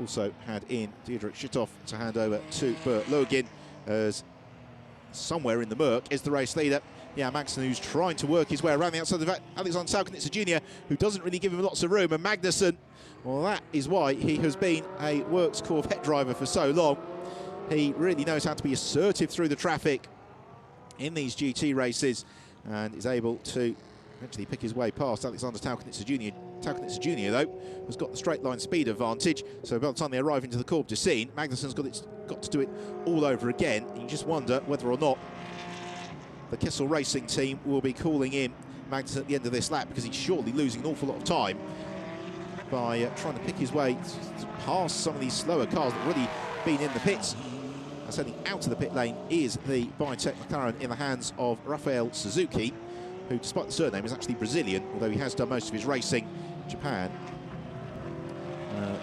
Also had in Diedrich Schittoff to hand over to Bert Login, as somewhere in the murk is the race leader, Magnussen, who's trying to work his way around the outside of Alexander Taukanitzer Jr., who doesn't really give him lots of room. And Magnussen, well, that is why he has been a Works Corvette driver for so long. He really knows how to be assertive through the traffic in these GT races, and is able to eventually pick his way past Alexander Taukanitzer Jr. Taukanitzer Jr., though, has got the straight line speed advantage, so by the time they arrive into the Corp du Scene, Magnussen's got to do it all over again. And you just wonder whether or not the Kessel Racing team will be calling in Magnussen at the end of this lap, because he's surely losing an awful lot of time by trying to pick his way past some of these slower cars that have already been in the pits. And heading out of the pit lane is the Bitech McLaren in the hands of Rafael Suzuki, who, despite the surname, is actually Brazilian, although he has done most of his racing in Japan,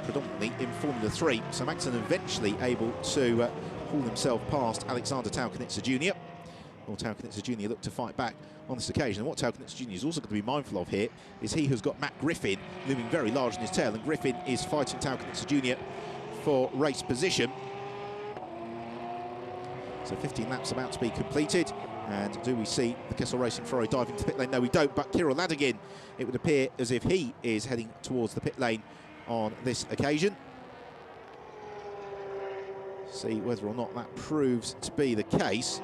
predominantly in Formula 3. So Magnussen eventually able to haul himself past Alexander Taukanitzer Jr. Well, Tao Knitzer Jr. looked to fight back on this occasion. And what Tao Knitzer Jr. is also going to be mindful of here is he has got Matt Griffin looming very large in his tail, and Griffin is fighting Tao Knitzer Jr. for race position. So 15 laps about to be completed. And do we see the Kessel Racing Ferrari diving to the pit lane? No, we don't. But Kirill Ladygin, it would appear as if he is heading towards the pit lane on this occasion. See whether or not that proves to be the case.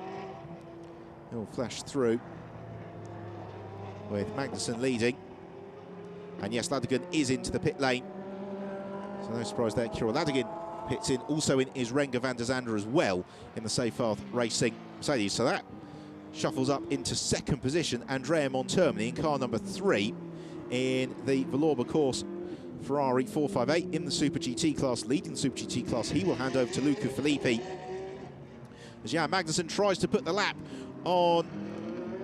He'll flash through with Magnussen leading. And yes, Ladygin is into the pit lane. So no surprise there. Kirill Ladygin pits in. Also in is Renger van der Zande as well in the Seyfarth Racing Mercedes. So that shuffles up into second position Andrea Montermini in car number 3 in the Villorba course Ferrari 458 in the Super GT class. Leading the Super GT class, he will hand over to Luca Filippi as Jan Magnussen tries to put the lap on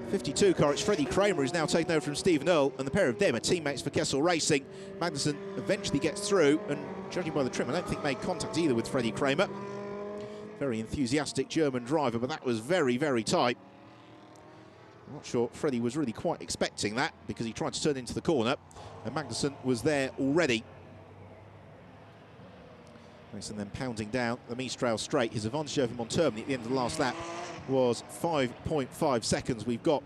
52 car. It's Freddie Kramer who's now taken over from Stephen Earl, and the pair of them are teammates for Kessel Racing. Magnussen eventually gets through, and judging by the trim, I don't think made contact either with Freddie Kramer. Very enthusiastic German driver, but that was very, very tight. I'm not sure Freddie was really quite expecting that, because he tried to turn into the corner and Magnussen was there already. Magnussen then pounding down the Mistral straight. His advantage over Montermini at the end of the last lap was 5.5 seconds. We've got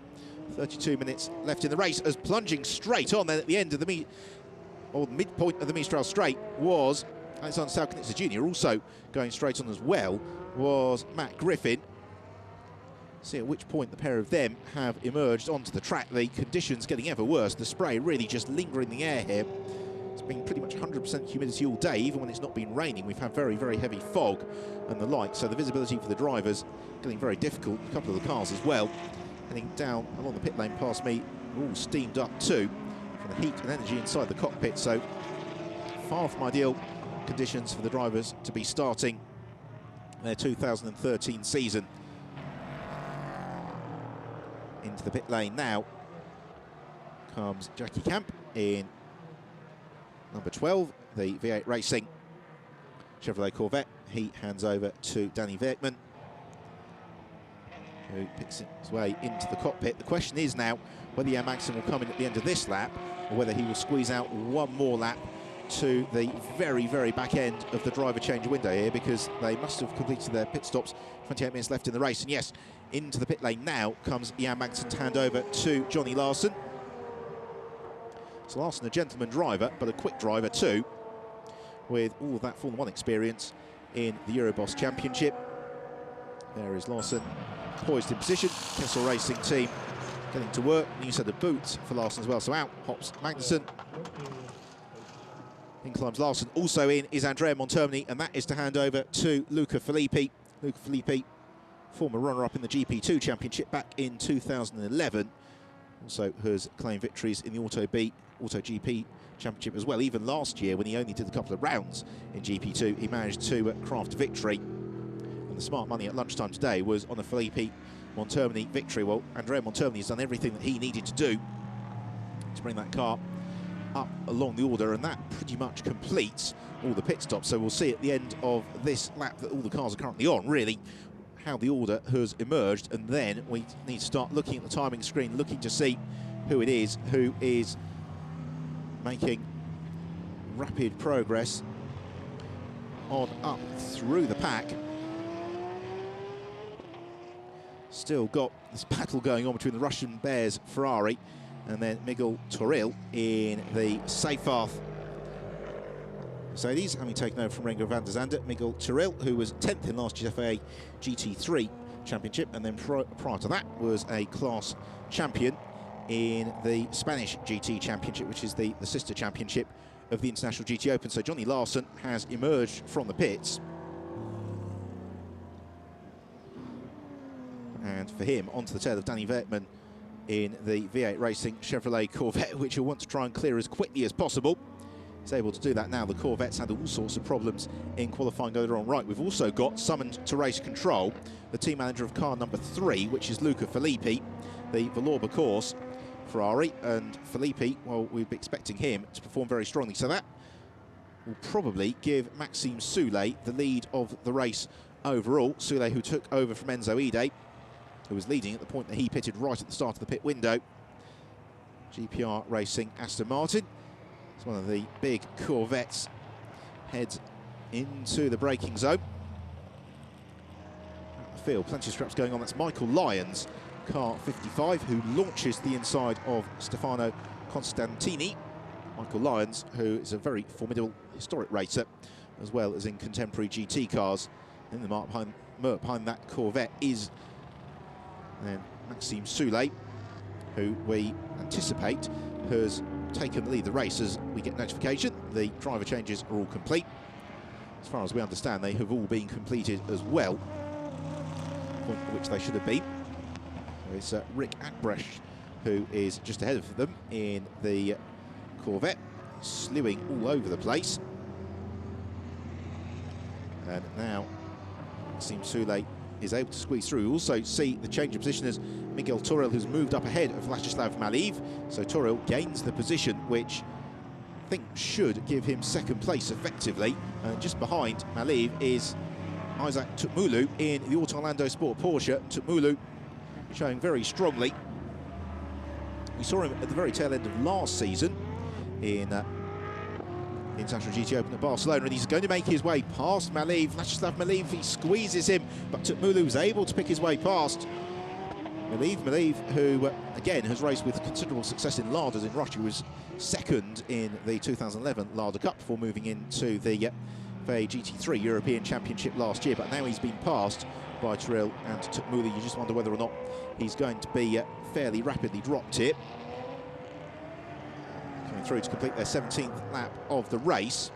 32 minutes left in the race as plunging straight on then at the end of the midpoint of the Mistral straight was Alexander Tao Knitzer Jr. Also going straight on as well was Matt Griffin. See at which point the pair of them have emerged onto the track. The conditions getting ever worse. The spray really just lingering in the air here. It's been pretty much 100% humidity all day, even when it's not been raining. We've had very, very heavy fog and the like, so the visibility for the drivers getting very difficult. A couple of the cars as well heading down along the pit lane past me, all steamed up too from the heat and energy inside the cockpit. So far from ideal conditions for the drivers to be starting their 2013 season. Into the pit lane now comes Jackie Camp in number 12, the V8 Racing Chevrolet Corvette. He hands over to Danny Werkman, who picks his way into the cockpit. The question is now whether Jan Magnussen will come in at the end of this lap or whether he will squeeze out one more lap to the very, very back end of the driver change window here, because they must have completed their pit stops. 28 minutes left in the race, and yes, into the pit lane now comes Jan Magnussen to hand over to Johnny Larson. So Larson, a gentleman driver, but a quick driver too, with all of that Formula 1 experience in the Euroboss Championship. There is Larson, poised in position. Kessel Racing team getting to work. New set of boots for Larson as well, so out hops Magnussen. In climbs Larson. Also in is Andrea Montermini, and that is to hand over to Luca Filippi. Luca Filippi, former runner-up in the GP2 Championship back in 2011. Also has claimed victories in the Auto GP Championship as well. Even last year, when he only did a couple of rounds in GP2, he managed to craft victory. And the smart money at lunchtime today was on a Filippi Montermini victory. Well, Andrea Montermini has done everything that he needed to do to bring that car up along the order, and that pretty much completes all the pit stops. So we'll see at the end of this lap that all the cars are currently on, really, how the order has emerged, and then we need to start looking at the timing screen, looking to see who it is who is making rapid progress on up through the pack. Still got this battle going on between the Russian Bears Ferrari and then Miguel Toril in the Seyfarth Mercedes, having taken over from Renger van der Zande. Miguel Toril, who was 10th in last year's FIA GT3 Championship, and then prior to that was a class champion in the Spanish GT Championship, which is the sister championship of the International GT Open. So Johnny Larson has emerged from the pits. And for him, onto the tail of Danny Werkman in the V8 Racing Chevrolet Corvette, which he'll want to try and clear as quickly as possible. He's able to do that now. The Corvette's had all sorts of problems in qualifying earlier on. Right, we've also got summoned to race control the team manager of car number 3, which is Luca Filippi, the Villorba course Ferrari. And Filippi, well, we'd be expecting him to perform very strongly. So that will probably give Maxime Soulé the lead of the race overall. Soulé, who took over from Enzo Ide who was leading at the point that he pitted right at the start of the pit window. GPR Racing Aston Martin. It's one of the big Corvettes. Heads into the braking zone. Out the field, plenty of scraps going on. That's Michael Lyons, car 55, who launches the inside of Stefano Constantini. Michael Lyons, who is a very formidable historic racer, as well as in contemporary GT cars. In the mark behind that Corvette is then Maxime Soulet, who we anticipate has taken the lead of the race as we get notification. The driver changes are all complete. As far as we understand, they have all been completed as well, point at which they should have been. It's Rick Atbrecht who is just ahead of them in the Corvette, slewing all over the place. And now Maxime Soulet is able to squeeze through. We also see the change of position as Miguel Toril, who's moved up ahead of Vladislav Maliv. So Toril gains the position, which I think should give him second place effectively. And just behind Maliv is Isaac Tutmulu in the Auto Orlando Sport Porsche. Tutmulu showing very strongly. We saw him at the very tail end of last season in the International GT Open at Barcelona, and he's going to make his way past Maliv. Vladislav Maliv, he squeezes him, but Tutmulu was able to pick his way past Maliv, who again has raced with considerable success in Ladas in Russia. He was second in the 2011 Lada Cup before moving into the FIA GT3 European Championship last year, but now he's been passed by Toril and Tutmulu. You just wonder whether or not he's going to be fairly rapidly dropped here. Coming through to complete their 17th lap of the race,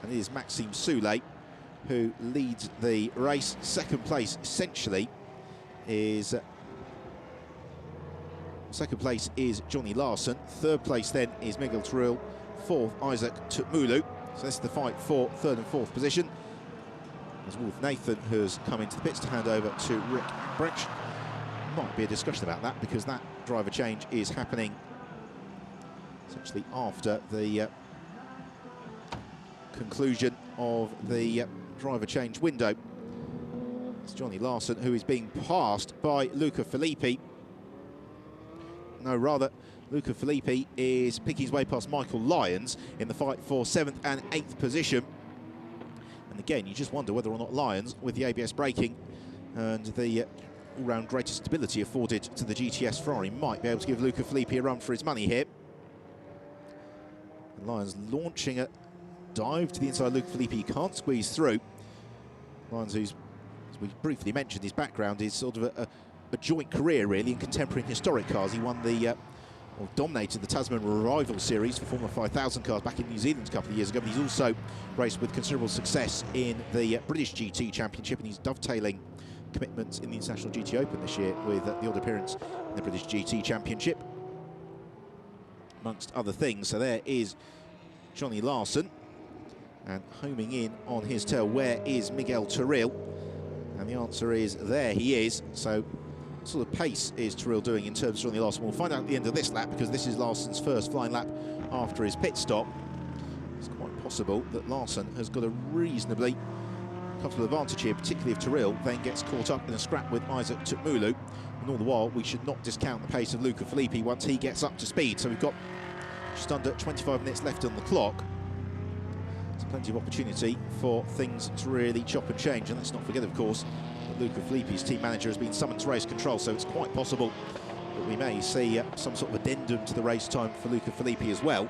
and it is Maxime Soulet who leads the race. Second place essentially is Johnny Larson. Third place then is Miguel Toril. Fourth, Isaac Tutmulu. So this is the fight for third and fourth position, as Wolf Nathan has come into the pits to hand over to Rick Atbrecht. Might be a discussion about that, because that driver change is happening essentially after the conclusion of the driver change window. It's Johnny Larson who is being passed by Luca Filippi. No, rather, Luca Filippi is picking his way past Michael Lyons in the fight for 7th and 8th position. And again, you just wonder whether or not Lyons, with the ABS braking and the all-round greater stability afforded to the GTS Ferrari, might be able to give Luca Filippi a run for his money here. And Lyons launching a dive to the inside. Luca Filippi can't squeeze through. Lyons, who's, as we briefly mentioned, his background is sort of a joint career really in contemporary and historic cars. He won the or dominated the Tasman Revival Series for Formula 5000 cars back in New Zealand a couple of years ago. But he's also raced with considerable success in the British GT Championship, and he's dovetailing commitments in the International GT Open this year with the odd appearance in the British GT Championship, amongst other things. So there is Johnny Larson, and homing in on his tail, where is Miguel Toril? And the answer is there he is. So what sort of pace is Toril doing in terms of Johnny Larson? We'll find out at the end of this lap, because this is Larson's first flying lap after his pit stop. It's quite possible that Larson has got a reasonably comfortable advantage here, particularly if Toril then gets caught up in a scrap with Isaac Tutmulu. And all the while, we should not discount the pace of Luca Filippi once he gets up to speed. So we've got just under 25 minutes left on the clock. There's plenty of opportunity for things to really chop and change. And let's not forget, of course, that Luca Filippi's team manager has been summoned to race control, so it's quite possible that we may see some sort of addendum to the race time for Luca Filippi as well.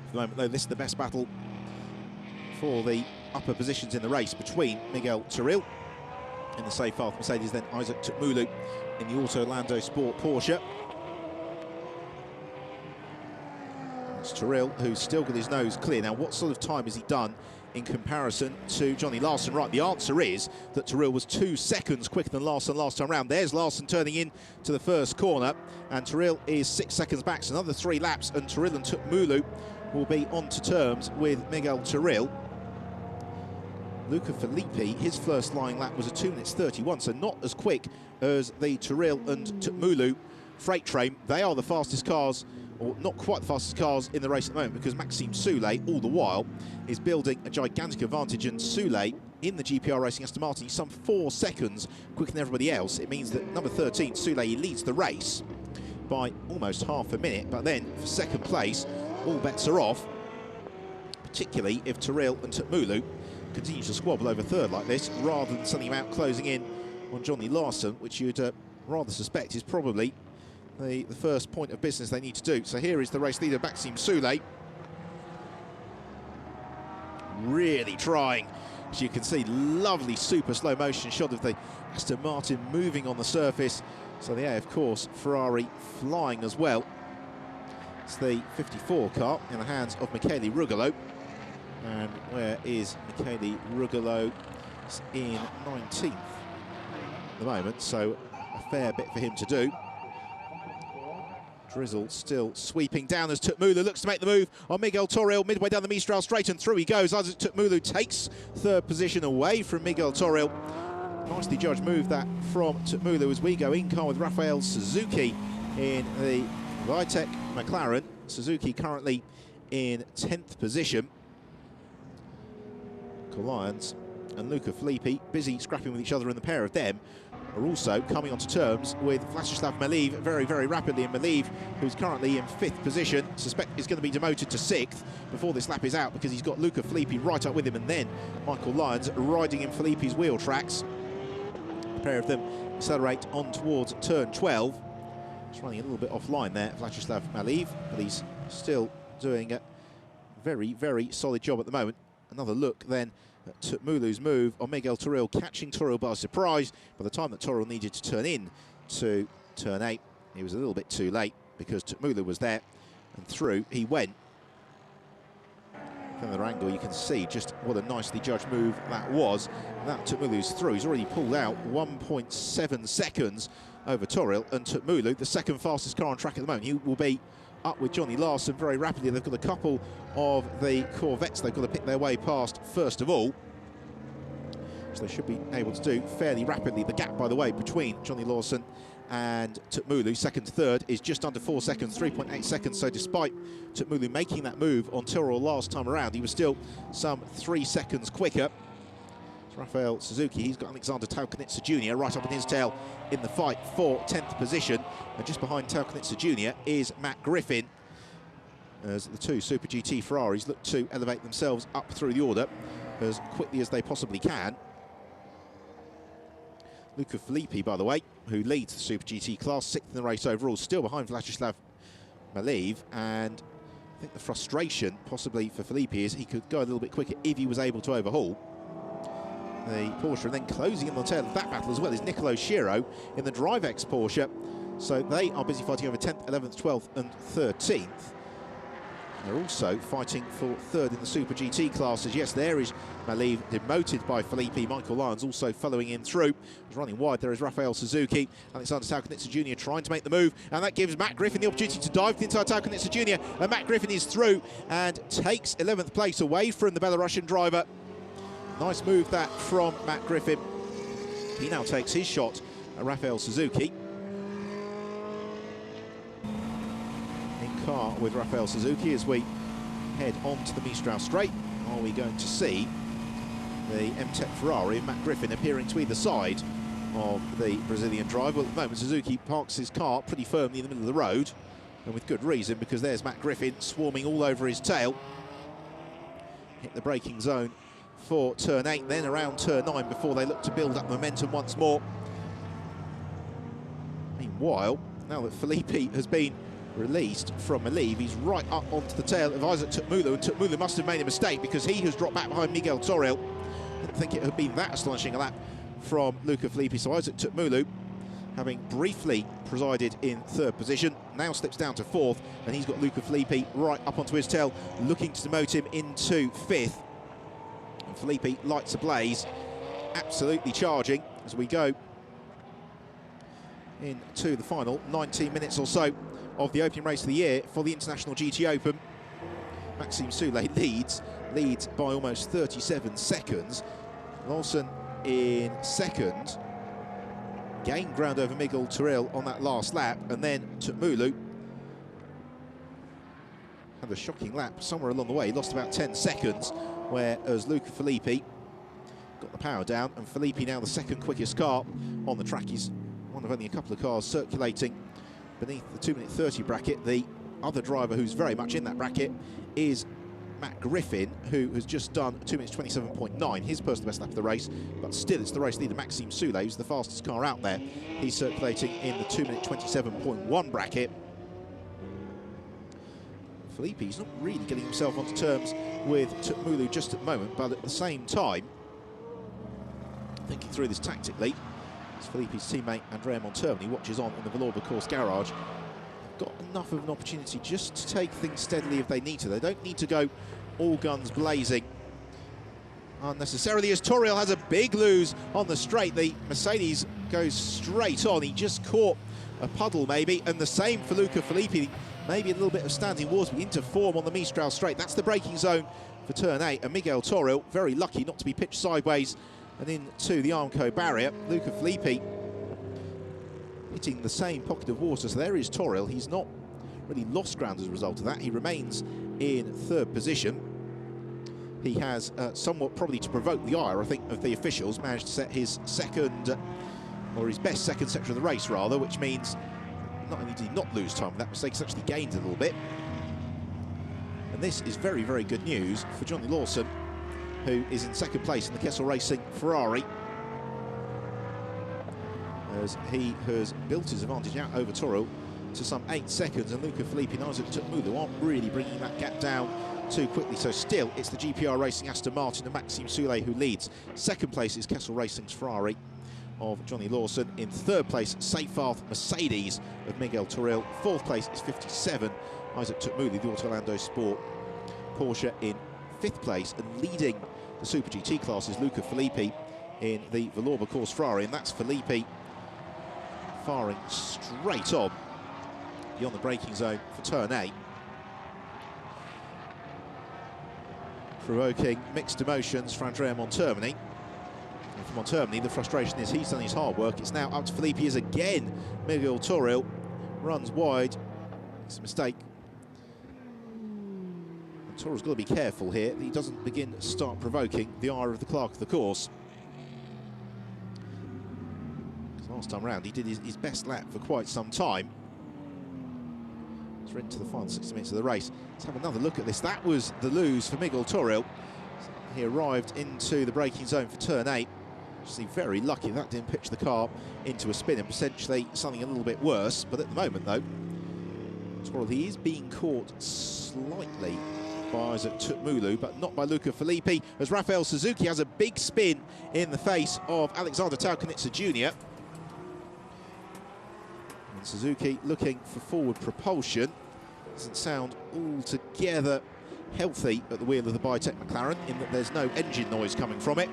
For the moment, though, this is the best battle for the upper positions in the race between Miguel Toril in the safe path Mercedes, then Isaac Tutmulu in the Auto Orlando Sport Porsche. It's Toril who's still got his nose clear. Now, what sort of time has he done in comparison to Johnny Larson? Right, the answer is that Toril was 2 seconds quicker than Larson last time round. There's Larson turning in to the first corner, and Toril is 6 seconds back. So another 3 laps, and Toril and Tutmulu will be on to terms with Miguel Toril. Luca Filippi, his first flying lap was a 2 minutes 31, so not as quick as the Toril and Tutmulu freight train. They are the fastest cars, or not quite the fastest cars in the race at the moment, because Maxime Soulet, all the while, is building a gigantic advantage, and Soulet in the GPR Racing Aston Martin. He's some 4 seconds quicker than everybody else. It means that number 13, Souley, leads the race by almost half a minute. But then for second place, all bets are off, particularly if Tyrrell and Tutmulu continue to squabble over third like this, rather than sending him out closing in on Johnny Larson, which you'd rather suspect is probably the first point of business they need to do. So here is the race leader, Maxime Souley, really trying. As you can see, lovely super slow motion shot of the Aston Martin moving on the surface. So the of course, Ferrari flying as well. It's the 54 car in the hands of Michele Rugolo. And where is Michele Rugolo? It's in 19th at the moment, so a fair bit for him to do. Drizzle still sweeping down as Tutmulu looks to make the move on Miguel Toril midway down the Mistral straight, and through he goes. Isaac Tutmulu takes third position away from Miguel Toril. Nicely judged move that from Tutmulu as we go in car with Rafael Suzuki in the Vitek McLaren. Suzuki currently in 10th position. Lyons and Luca Filippi busy scrapping with each other, and the pair of them are also coming onto terms with Vladislav Maliv very, very rapidly. And Maliv, who's currently in 5th position, suspect is going to be demoted to 6th before this lap is out, because he's got Luca Filippi right up with him, and then Michael Lyons riding in Filippi's wheel tracks. The pair of them accelerate on towards turn 12. It's running a little bit offline there, Vladislav Maliv, but he's still doing a very, very solid job at the moment. Another look then at Tutmulu's move on Miguel Toril, catching Toril by surprise. By the time that Toril needed to turn in to turn 8, he was a little bit too late, because Tutmulu was there, and through he went. From the angle, you can see just what a nicely judged move that was. Now Tutmulu's through. He's already pulled out 1.7 seconds over Toril, and Tutmulu, the second fastest car on track at the moment, he will be up with Johnny Larson very rapidly. They've got a couple of the Corvettes they've got to pick their way past first of all, which they should be able to do fairly rapidly. The gap, by the way, between Johnny Lawson and Tutmulu, second to third, is just under 4 seconds, 3.8 seconds. So despite Tutmulu making that move on Tyrrell last time around, he was still some 3 seconds quicker. Rafael Suzuki, he's got Alexander Taukanitsa Jr. right up in his tail in the fight for 10th position. And just behind Taukanitsa Jr. is Matt Griffin, as the two Super GT Ferraris look to elevate themselves up through the order as quickly as they possibly can. Luca Filippi, by the way, who leads the Super GT class, 6th in the race overall, still behind Vladislav Maliv. And I think the frustration possibly for Filippi is he could go a little bit quicker if he was able to overhaul the Porsche. And then closing in the tail of that battle as well is Nicolo Schiro in the DriveX Porsche. So they are busy fighting over 10th, 11th, 12th and 13th. They're also fighting for third in the Super GT classes. Yes, there is Maliv demoted by Filippi. Michael Lyons also following in through. He's running wide. There is Rafael Suzuki. Alexander Taukanitsa Jr. trying to make the move. And that gives Matt Griffin the opportunity to dive the entire Taukanitsa Jr. And Matt Griffin is through and takes 11th place away from the Belarusian driver. Nice move that from Matt Griffin. He now takes his shot at Rafael Suzuki. In car with Rafael Suzuki as we head on to the Mistral Straight. Are we going to see the M-Tech Ferrari and Matt Griffin appearing to either side of the Brazilian driver? Well, at the moment, Suzuki parks his car pretty firmly in the middle of the road, and with good reason, because there's Matt Griffin swarming all over his tail. Hit the braking zone for turn 8, then around turn 9 before they look to build up momentum once more. Meanwhile, now that Filippi has been released from Maliv, he's right up onto the tail of Isaac Tutmulu, and Tutmulu must have made a mistake because he has dropped back behind Miguel Toril. I didn't think it had been that astonishing a lap from Luca Filippi. So Isaac Tutmulu, having briefly presided in third position, now slips down to fourth, and he's got Luca Filippi right up onto his tail, looking to demote him into fifth. And Filippi lights ablaze, absolutely charging as we go into the final 19 minutes or so of the opening race of the year for the International GT Open. Maxime Souley leads by almost 37 seconds. Lawson in second, gained ground over Miguel Toril on that last lap, and then Tutmulu had a shocking lap somewhere along the way. He lost about 10 seconds, whereas Luca Filippi got the power down, and Filippi now the second quickest car on the track. He's one of only a couple of cars circulating beneath the 2:30 bracket. The other driver who's very much in that bracket is Matt Griffin, who has just done 2:27.9, his personal best lap of the race, but still it's the race leader Maxime Soulé who's the fastest car out there. He's circulating in the 2:27.1 bracket. Filippi's not really getting himself onto terms with Tutmulu just at the moment, but at the same time, thinking through this tactically, as Filippi's teammate Andrea Montermini watches on in the Villorba course garage, got enough of an opportunity just to take things steadily if they need to. They don't need to go all guns blazing unnecessarily, as Toriel has a big lose on the straight. The Mercedes goes straight on. He just caught a puddle maybe, and the same for Luca Filippi. Maybe a little bit of standing water into form on the Mistral straight. That's the braking zone for turn 8, and Miguel Toriel very lucky not to be pitched sideways and into the Armco barrier. Luca Filippi hitting the same pocket of water, so there is Toriel. He's not really lost ground as a result of that. He remains in third position. He has somewhat, probably to provoke the ire, I think, of the officials, managed to set his second, or his best second sector of the race rather, which means not only did he not lose time with that mistake, he's actually gained a little bit. And this is very, very good news for Johnny Lawson, who is in second place in the Kessel Racing Ferrari, as he has built his advantage out over Toriel to some 8 seconds, and Luca Filippi and Isaac Tutmulu aren't really bringing that gap down too quickly. So still, it's the GPR Racing Aston Martin and Maxime Soulé who leads. Second place is Kessel Racing's Ferrari of Johnny Lawson. In third place, Seyfarth Mercedes of Miguel Toriel. Fourth place is 57, Isaac Tutmulu, the Autolando Sport Porsche. In fifth place and leading the Super GT class is Luca Filippi in the Villorba course Ferrari, and that's Filippi firing straight on beyond the braking zone for turn 8, provoking mixed emotions for Andrea Montermini. And for Montermini, the frustration is he's done his hard work. It's now up to Filippi as again Miguel Toriel runs wide. It's a mistake. And Toriel's got to be careful here that he doesn't begin to start provoking the ire of the clerk of the course. Last time round, he did his best lap for quite some time. We're into the final 60 minutes of the race. Let's have another look at this. That was the lose for Miguel Toriel. He arrived into the braking zone for turn 8. Actually very lucky that didn't pitch the car into a spin and potentially something a little bit worse. But at the moment, though, Toriel, he is being caught slightly by Isaac Tutmulu, but not by Luca Filippi, as Rafael Suzuki has a big spin in the face of Alexander Taukanitsa Jr. Suzuki looking for forward propulsion. Doesn't sound altogether healthy at the wheel of the Biotech McLaren, in that there's no engine noise coming from it.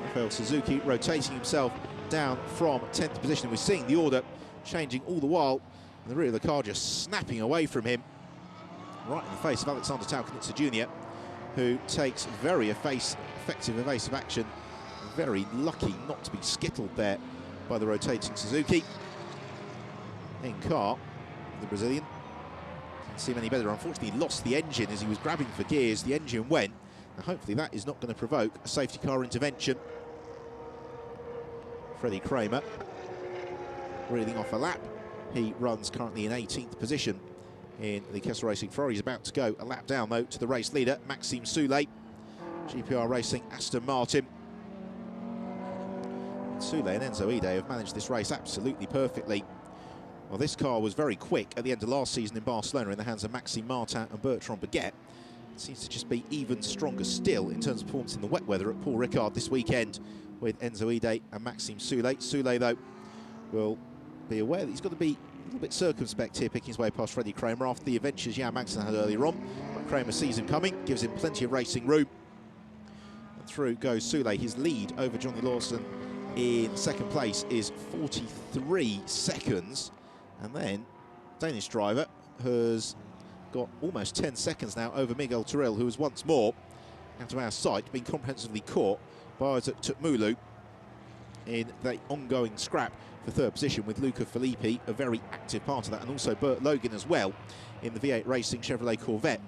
Rafael Suzuki rotating himself down from 10th position. We're seeing the order changing all the while, and the rear of the car just snapping away from him, right in the face of Alexander Taukanitsa Jr., who takes very effective evasive action. Very lucky not to be skittled there by the rotating Suzuki. In car, the Brazilian didn't seem any better. Unfortunately, he lost the engine as he was grabbing for gears. The engine went. Now, hopefully that is not going to provoke a safety car intervention. Freddie Kramer reeling off a lap. He runs currently in 18th position in the Kessel Racing Ferrari. He's about to go a lap down, though, to the race leader, Maxime Soulé, GPR Racing Aston Martin. Soulé and Enzo Ide have managed this race absolutely perfectly. Well, this car was very quick at the end of last season in Barcelona in the hands of Maxime Martin and Bertrand Baguette. It seems to just be even stronger still in terms of performance in the wet weather at Paul Ricard this weekend with Enzo Ide and Maxime Soulé. Soulé, though, will be aware that he's got to be a little bit circumspect here, picking his way past Freddie Kramer after the adventures Jan Magnussen had earlier on. But Kramer sees him coming, gives him plenty of racing room. And through goes Soulé. His lead over Johnny Lawson in second place is 43 seconds. And then Danish driver has got almost 10 seconds now over Miguel Toriel, who has once more, out of our sight, been comprehensively caught by Isaac Tutmulu in the ongoing scrap for third position, with Luca Filippi a very active part of that, and also Bert Logan as well in the V8 Racing Chevrolet Corvette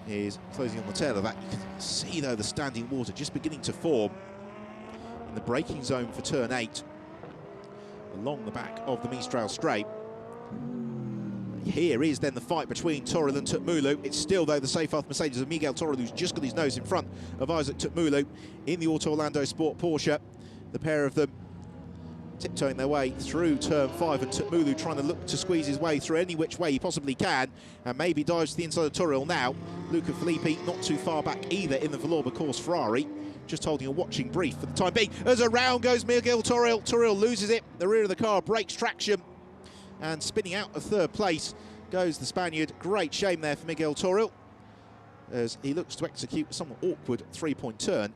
is closing on the tail of that. You can see, though, the standing water just beginning to form in the braking zone for turn 8 along the back of the Mistral Straight. Here is then the fight between Toril and Tutmulu. It's still, though, the safe-path Mercedes of Miguel Toril, who's just got his nose in front of Isaac Tutmulu in the Auto Orlando Sport Porsche. The pair of them tiptoeing their way through turn 5, and Tutmulu trying to look to squeeze his way through any which way he possibly can, and maybe dives to the inside of Toril now. Luca Filippi not too far back either in the Valour course Ferrari, just holding a watching brief for the time being. As around goes Miguel Toril. Toril loses it. The rear of the car breaks traction, and spinning out of third place goes the Spaniard. Great shame there for Miguel Toril, as he looks to execute a somewhat awkward three-point turn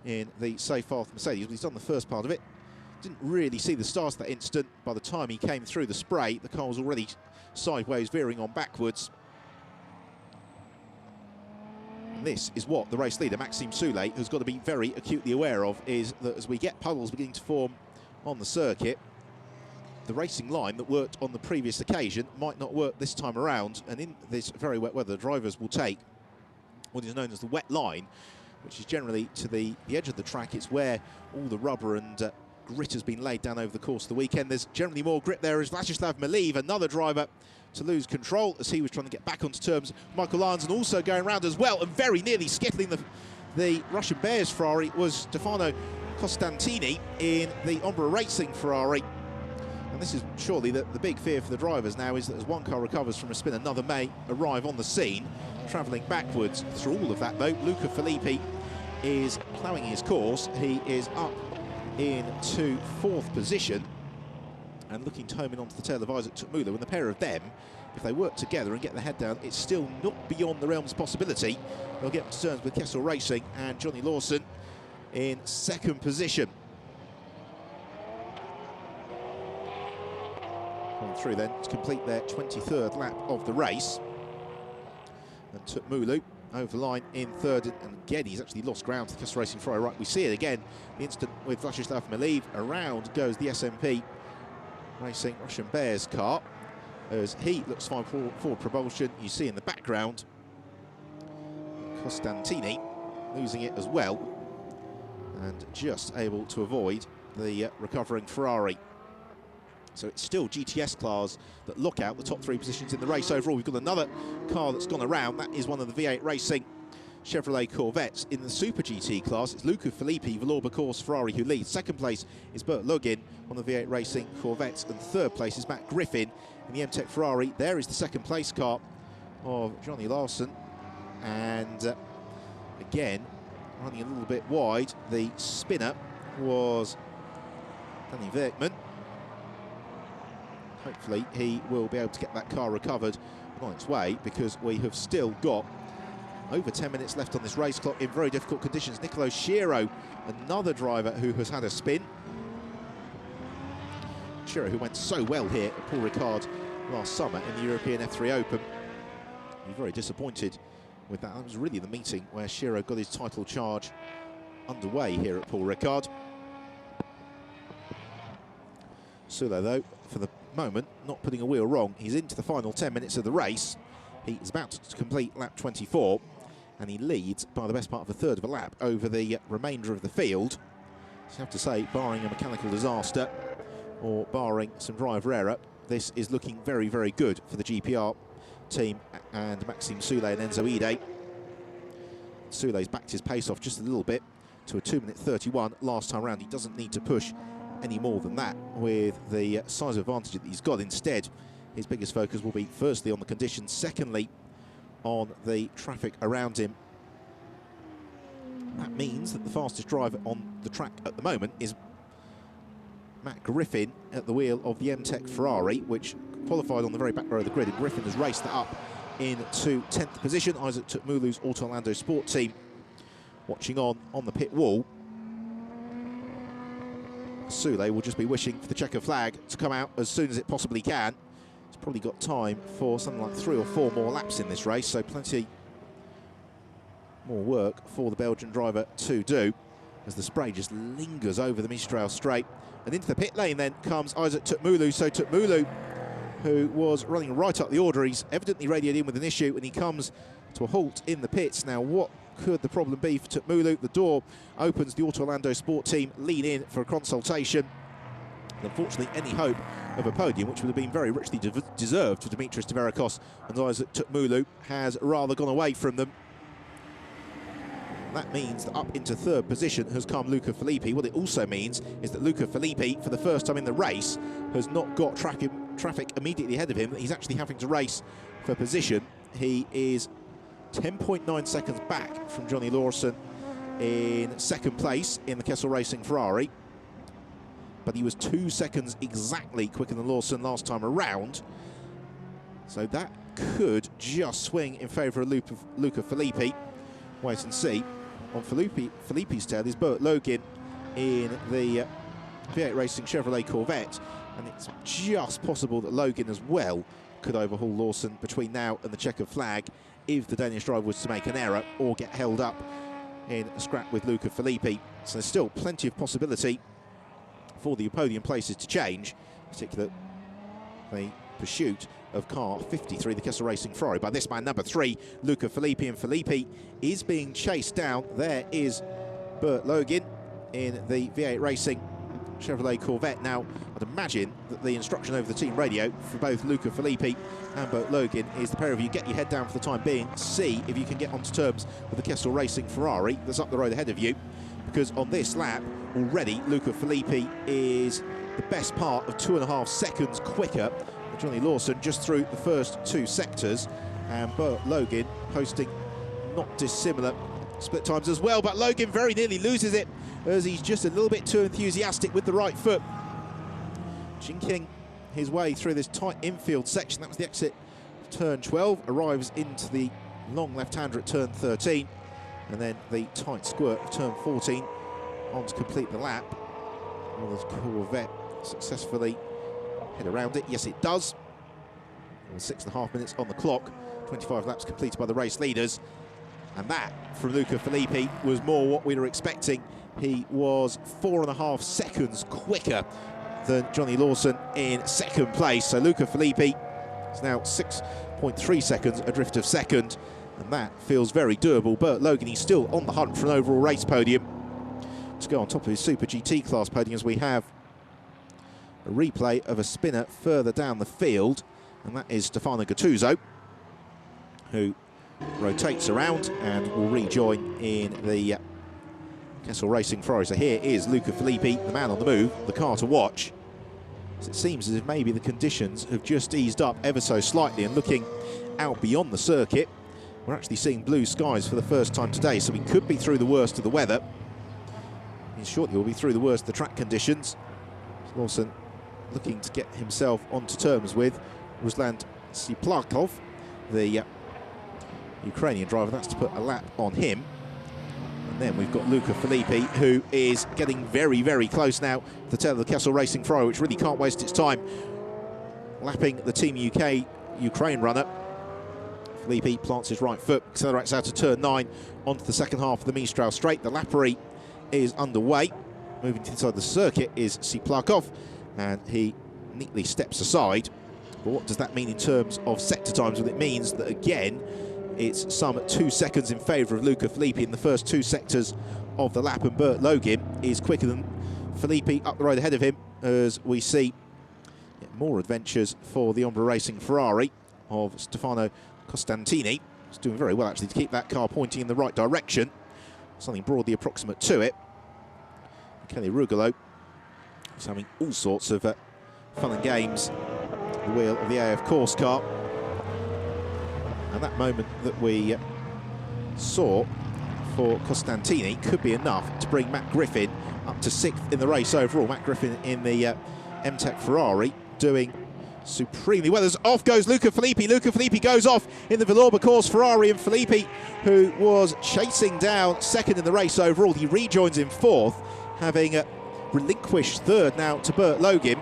in the safe path Mercedes. He's done the first part of it. Didn't really see the start of that instant. By the time he came through the spray, the car was already sideways, veering on backwards. And this is what the race leader, Maxime Soulé, has got to be very acutely aware of, is that as we get puddles beginning to form on the circuit, the racing line that worked on the previous occasion might not work this time around, and in this very wet weather, drivers will take what is known as the wet line, which is generally to the edge of the track. It's where all the rubber and grit has been laid down over the course of the weekend. There's generally more grip there as Vladislav Maliv, another driver to lose control as he was trying to get back onto terms. Michael Lyons, and also going around as well and very nearly skittling the Russian Bears Ferrari was Stefano Costantini in the Ombra Racing Ferrari. And this is surely the big fear for the drivers now, is that as one car recovers from a spin, another may arrive on the scene. Travelling backwards through all of that, though, Luca Filippi is ploughing his course. He is up into 4th position and looking to home in onto the tail of Isaac Tutmulu. And the pair of them, if they work together and get their head down, it's still not beyond the realms of possibility. They'll get to terms with Kessel Racing and Johnny Lawson in 2nd position. On through then to complete their 23rd lap of the race. And Tutmulu over the line in 3rd, and again he's actually lost ground to the Kessel Racing Ferrari. Right, we see it again, the instant with Vladislav Maliv. Around goes the SMP Racing Russian Bears car as he looks fine forward propulsion. You see in the background Costantini losing it as well, and just able to avoid the recovering Ferrari. So it's still GTS cars that look out the top 3 positions in the race overall. We've got another car that's gone around. That is one of the V8 Racing Chevrolet Corvettes. In the Super GT class, it's Luca Filippi, Valour course Ferrari, who leads. 2nd place is Bert Lugin on the V8 Racing Corvettes, and 3rd place is Matt Griffin in the MTech Ferrari. There is the 2nd place car of Johnny Larson, and again running a little bit wide. The spinner was Danny Werkman. Hopefully he will be able to get that car recovered on its way, because we have still got over 10 minutes left on this race clock in very difficult conditions. Nicolo Schiro, another driver who has had a spin. Schiro, who went so well here at Paul Ricard last summer in the European F3 Open. He's very disappointed with that. That was really the meeting where Schiro got his title charge underway here at Paul Ricard. Soulé, though, for the moment, not putting a wheel wrong. He's into the final 10 minutes of the race. He is about to complete lap 24, and he leads by the best part of 1/3 of a lap over the remainder of the field. So I have to say, barring a mechanical disaster or barring some driver error, this is looking very, very good for the GPR team and Maxime Soulé and Enzo Ide. Soulé's backed his pace off just a little bit to a 2:31 last time round. He doesn't need to push any more than that with the size advantage that he's got. Instead, his biggest focus will be firstly on the conditions, secondly on the traffic around him. That means that the fastest driver on the track at the moment is Matt Griffin at the wheel of the MTech Ferrari, which qualified on the very back row of the grid, and Griffin has raced that up into 10th position. Isaac Tutmulu's Auto Orlando Sport team watching on the pit wall. Soulé will just be wishing for the checker flag to come out as soon as it possibly can. He's probably got time for something like 3 or 4 more laps in this race, so plenty more work for the Belgian driver to do as the spray just lingers over the Mistral Straight. And into the pit lane then comes Isaac Tutmulu. So Tutmulu, who was running right up the order, he's evidently radioed in with an issue, and he comes to a halt in the pits. Now, what could the problem be for Tutmulu? The door opens, the Auto Orlando Sport team lean in for a consultation. Unfortunately, any hope of a podium, which would have been very richly deserved for Dimitris Tavérikos and Isaac Tutmulu, has rather gone away from them. That means that up into third position has come Luca Filippi. What it also means is that Luca Filippi, for the first time in the race, has not got traffic immediately ahead of him. He's actually having to race for position. He is 10.9 seconds back from Johnny Lawson in second place in the Kessel Racing Ferrari. But he was 2 seconds exactly quicker than Lawson last time around. So that could just swing in favour of Luca Filippi. Wait and see. On Filippi's tail is Bert Logan in the V8 Racing Chevrolet Corvette, and it's just possible that Logan as well could overhaul Lawson between now and the checkered flag if the Danish driver was to make an error or get held up in a scrap with Luca Filippi. So there's still plenty of possibility for the podium places to change, particularly the pursuit of car 53, the Kessel Racing Ferrari, by this man number 3, Luca Filippi, and Filippi is being chased down. There is Bert Logan in the V8 Racing Chevrolet Corvette. Now, I'd imagine that the instruction over the team radio for both Luca Filippi and Bert Logan is the pair of you get your head down for the time being, see if you can get onto terms with the Kessel Racing Ferrari that's up the road ahead of you, because on this lap already Luca Filippi is the best part of 2.5 seconds quicker than Johnny Lawson just through the first 2 sectors, and Bert Logan posting not dissimilar split times as well, but Logan very nearly loses it as he's just a little bit too enthusiastic with the right foot, jinking his way through this tight infield section. That was the exit of turn 12, arrives into the long left-hander at turn 13, and then the tight squirt of turn 14 on to complete the lap. Will the Corvette successfully head around it? Yes, it does. 6.5 minutes on the clock, 25 laps completed by the race leaders, and that from Luca Filippi was more what we were expecting. He was 4.5 seconds quicker than Johnny Lawson in second place. So Luca Filippi is now 6.3 seconds adrift of second, and that feels very doable. Bert Logan, he's still on the hunt for an overall race podium to go on top of his Super GT class podium, as we have a replay of a spinner further down the field, and that is Stefano Gattuso, who rotates around and will rejoin in the Kessel Racing Ferrari. So here is Luca Filippi, the man on the move, the car to watch. So it seems as if maybe the conditions have just eased up ever so slightly, and looking out beyond the circuit, we're actually seeing blue skies for the first time today, so we could be through the worst of the weather. And shortly we'll be through the worst of the track conditions. Lawson looking to get himself onto terms with Ruslan Siplakov, the Ukrainian driver. That's to put a lap on him. And then we've got Luca Filippi, who is getting very, very close now to the tail of the Kessel Racing Ferrari, which really can't waste its time lapping the Team UK Ukraine runner. Filippi plants his right foot, accelerates out of turn 9 onto the second half of the Mistral straight. The lappery is underway. Moving to inside the circuit is Siplakov, and he neatly steps aside. But what does that mean in terms of sector times? Well, it means that again it's some 2 seconds in favour of Luca Filippi in the first 2 sectors of the lap, and Bert Logan is quicker than Filippi up the road ahead of him, as we see more adventures for the Ombra Racing Ferrari of Stefano Costantini. He's doing very well actually to keep that car pointing in the right direction, something broadly approximate to it. Kelly Rugolo is having all sorts of fun and games at the wheel of the AF course car. And that moment that we saw for Costantini could be enough to bring Matt Griffin up to 6th in the race overall. Matt Griffin in the M-Tech Ferrari doing supremely well. As off goes Luca Filippi. Luca Filippi goes off in the Villorba course Ferrari, and Filippi, who was chasing down 2nd in the race overall, he rejoins in 4th, having relinquished 3rd now to Bert Logan.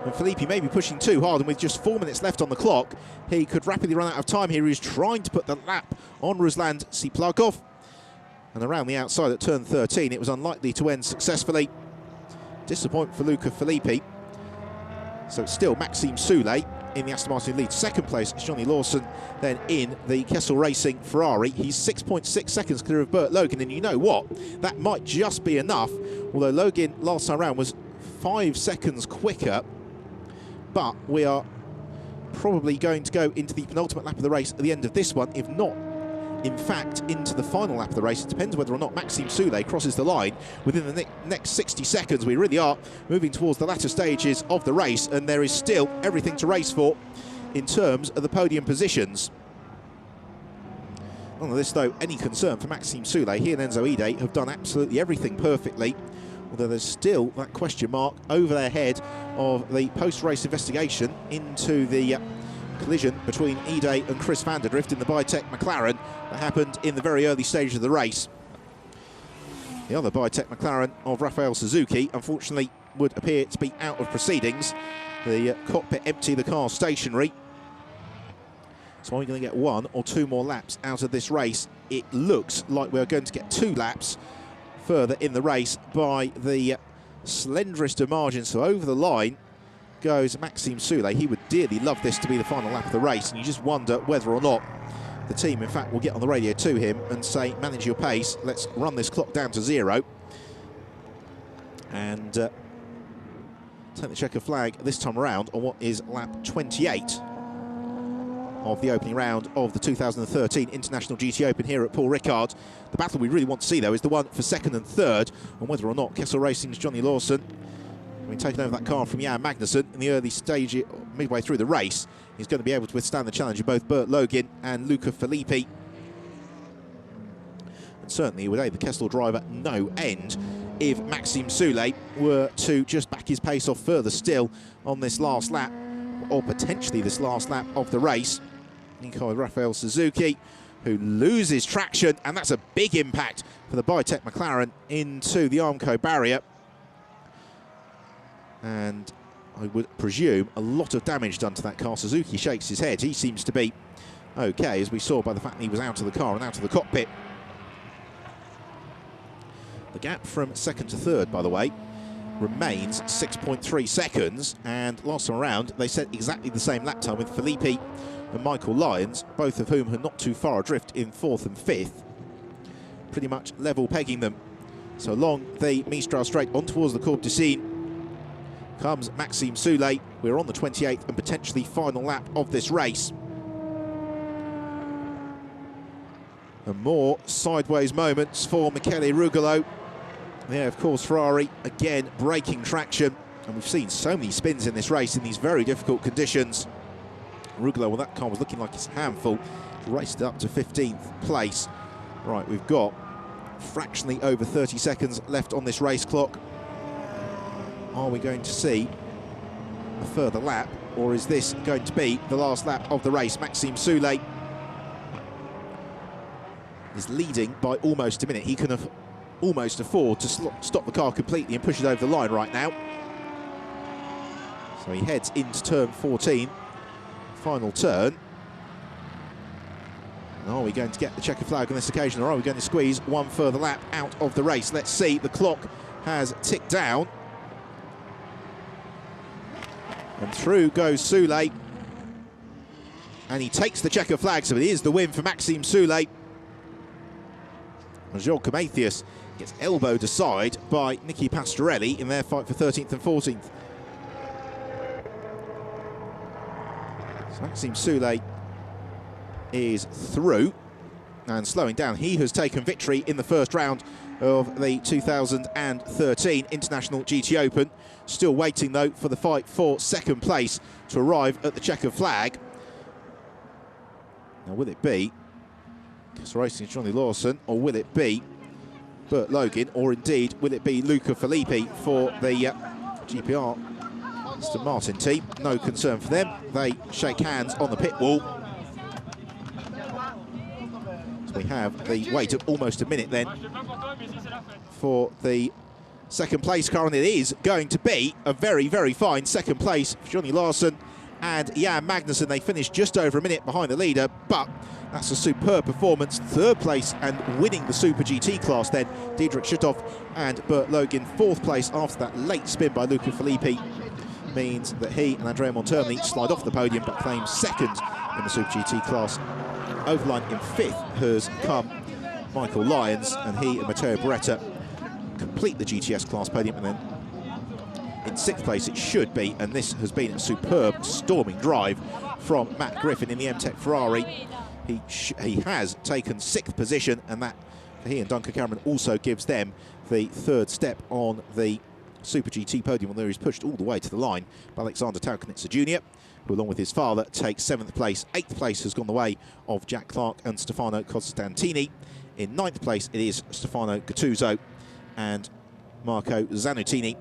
And Filippi may be pushing too hard, and with just 4 minutes left on the clock, he could rapidly run out of time here. He's trying to put the lap on Ruslan Siplakov, and around the outside at turn 13, it was unlikely to end successfully. Disappointment for Luca Filippi. So it's still Maxime Soulé in the Aston Martin lead. Second place is Johnny Lawson, then in the Kessel Racing Ferrari. He's 6.6 seconds clear of Bert Logan, and you know what? That might just be enough, although Logan last time round was 5 seconds quicker. But we are probably going to go into the penultimate lap of the race at the end of this one, if not, in fact, into the final lap of the race. It depends whether or not Maxime Soulé crosses the line within the next 60 seconds. We really are moving towards the latter stages of the race, and there is still everything to race for in terms of the podium positions. None of this, though, any concern for Maxime Soulé. He and Enzo Ide have done absolutely everything perfectly, although there's still that question mark over their head of the post-race investigation into the collision between Ide and Chris van der Drift in the Bitech McLaren that happened in the very early stages of the race. The other Bitech McLaren of Rafael Suzuki, unfortunately, would appear to be out of proceedings. The cockpit empty, the car stationary. So are we going to get 1 or 2 more laps out of this race? It looks like we're going to get 2 laps further in the race by the slenderest of margins. So over the line goes Maxime Soulé. He would dearly love this to be the final lap of the race, and you just wonder whether or not the team, in fact, will get on the radio to him and say, manage your pace, let's run this clock down to 0 and take the checker flag this time around on what is lap 28 of the opening round of the 2013 International GT Open here at Paul Ricard. The battle we really want to see, though, is the one for 2nd and 3rd, on whether or not Kessel Racing's Johnny Lawson, having taken over that car from Jan Magnussen in the early stage, midway through the race, he's going to be able to withstand the challenge of both Bert Logan and Luca Filippi. And certainly it would aid the Kessel driver no end if Maxime Soulé were to just back his pace off further still on this last lap, or potentially this last lap of the race. Nico Rafael Suzuki, who loses traction, and that's a big impact for the Bitech McLaren into the Armco barrier. And I would presume a lot of damage done to that car. Suzuki shakes his head. He seems to be okay, as we saw by the fact that he was out of the car and out of the cockpit. The gap from 2nd to 3rd, by the way, remains 6.3 seconds, and last time around they set exactly the same lap time with Filippi and Michael Lyons, both of whom are not too far adrift in 4th and 5th, pretty much level pegging them. So along the Mistral Straight on towards the Courbe du Cygne comes Maxime Soulé. We're on the 28th and potentially final lap of this race. And more sideways moments for Michele Rugolo. There, of course, Ferrari again breaking traction, and we've seen so many spins in this race in these very difficult conditions. Rugolo, well, that car was looking like it's a handful, raced up to 15th place. Right, we've got fractionally over 30 seconds left on this race clock. Are we going to see a further lap, or is this going to be the last lap of the race? Maxime Soulé is leading by almost a minute. He can almost afford to stop the car completely and push it over the line right now. So he heads into turn 14, final turn. And are we going to get the checker flag on this occasion, or are we going to squeeze one further lap out of the race? Let's see. The clock has ticked down. And through goes Soulé. And he takes the checker flag, so it is the win for Maxime Soulé. Georges Comathius gets elbowed aside by Nicky Pastorelli in their fight for 13th and 14th. So Maxime Soulé is through and slowing down. He has taken victory in the first round of the 2013 International GT Open. Still waiting, though, for the fight for 2nd place to arrive at the checkered flag. Now, will it be Kessel Racing's Johnny Lawson, or will it be Bert Logan, or indeed will it be Luca Filippi for the GPR Aston Martin team? No concern for them. They shake hands on the pit wall. So we have the wait of almost a minute then for the 2nd place car, and it is going to be a very, very fine 2nd place for Johnny Lawson and Jan Magnussen. They finished just over a minute behind the leader, but that's a superb performance. 3rd place and winning the Super GT class then, Diederik Schüthoff and Bert Logan. 4th place after that late spin by Luca Filippi. means that he and Andrea Montermini slide off the podium but claim second in the Super GT class. Over the line in 5th has come Michael Lyons, and he and Matteo Beretta complete the GTS class podium. And then in 6th place it should be, and this has been a superb storming drive from Matt Griffin in the M-Tech Ferrari. He has taken 6th position, and that for he and Duncan Cameron also gives them the 3rd step on the Super GT podium, although he's pushed all the way to the line by Alexander Taukanitsa Jr., who along with his father takes 7th place. 8th place has gone the way of Jack Clark and Stefano Costantini. In 9th place it is Stefano Gattuso and Marco Zanutini.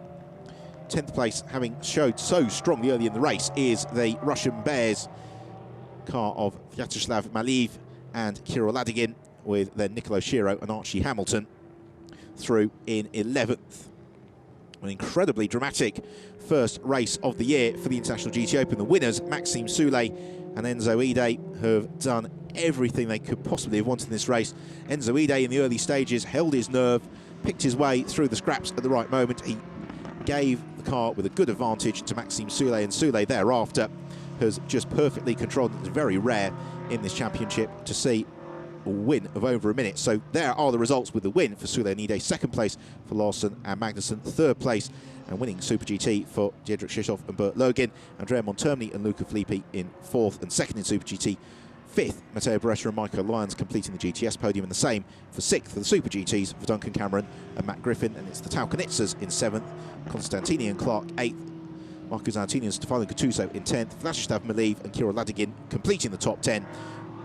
10th place, having showed so strongly early in the race, is the Russian Bears car of Vyacheslav Maliv and Kirill Ladigin, with then Nicolo Shiro and Archie Hamilton through in 11th. An incredibly dramatic first race of the year for the International GT Open. The winners, Maxime Soulé and Enzo Ide, have done everything they could possibly have wanted in this race. Enzo Ide in the early stages held his nerve, picked his way through the scraps at the right moment. He gave the car with a good advantage to Maxime Soulé, and Soulé thereafter has just perfectly controlled. It's very rare in this championship to see a win of over a minute. So there are the results with the win for Soulé and Ide. 2nd place for Larson and Magnussen. 3rd place and winning Super GT for Diedrich Schischhoff and Bert Login. Andrea Montermini and Luca Filippi in 4th, and 2nd in Super GT. 5th, Matteo Beretta and Michael Lyons completing the GTS podium, and the same for 6th for the Super GTs for Duncan Cameron and Matt Griffin. And it's the Taukanitsas in 7th, Constantini and Clark 8th, Marco Zanutini and Stefano Gattuso in 10th, Vyacheslav Maliv and Kirill Ladigin completing the top 10.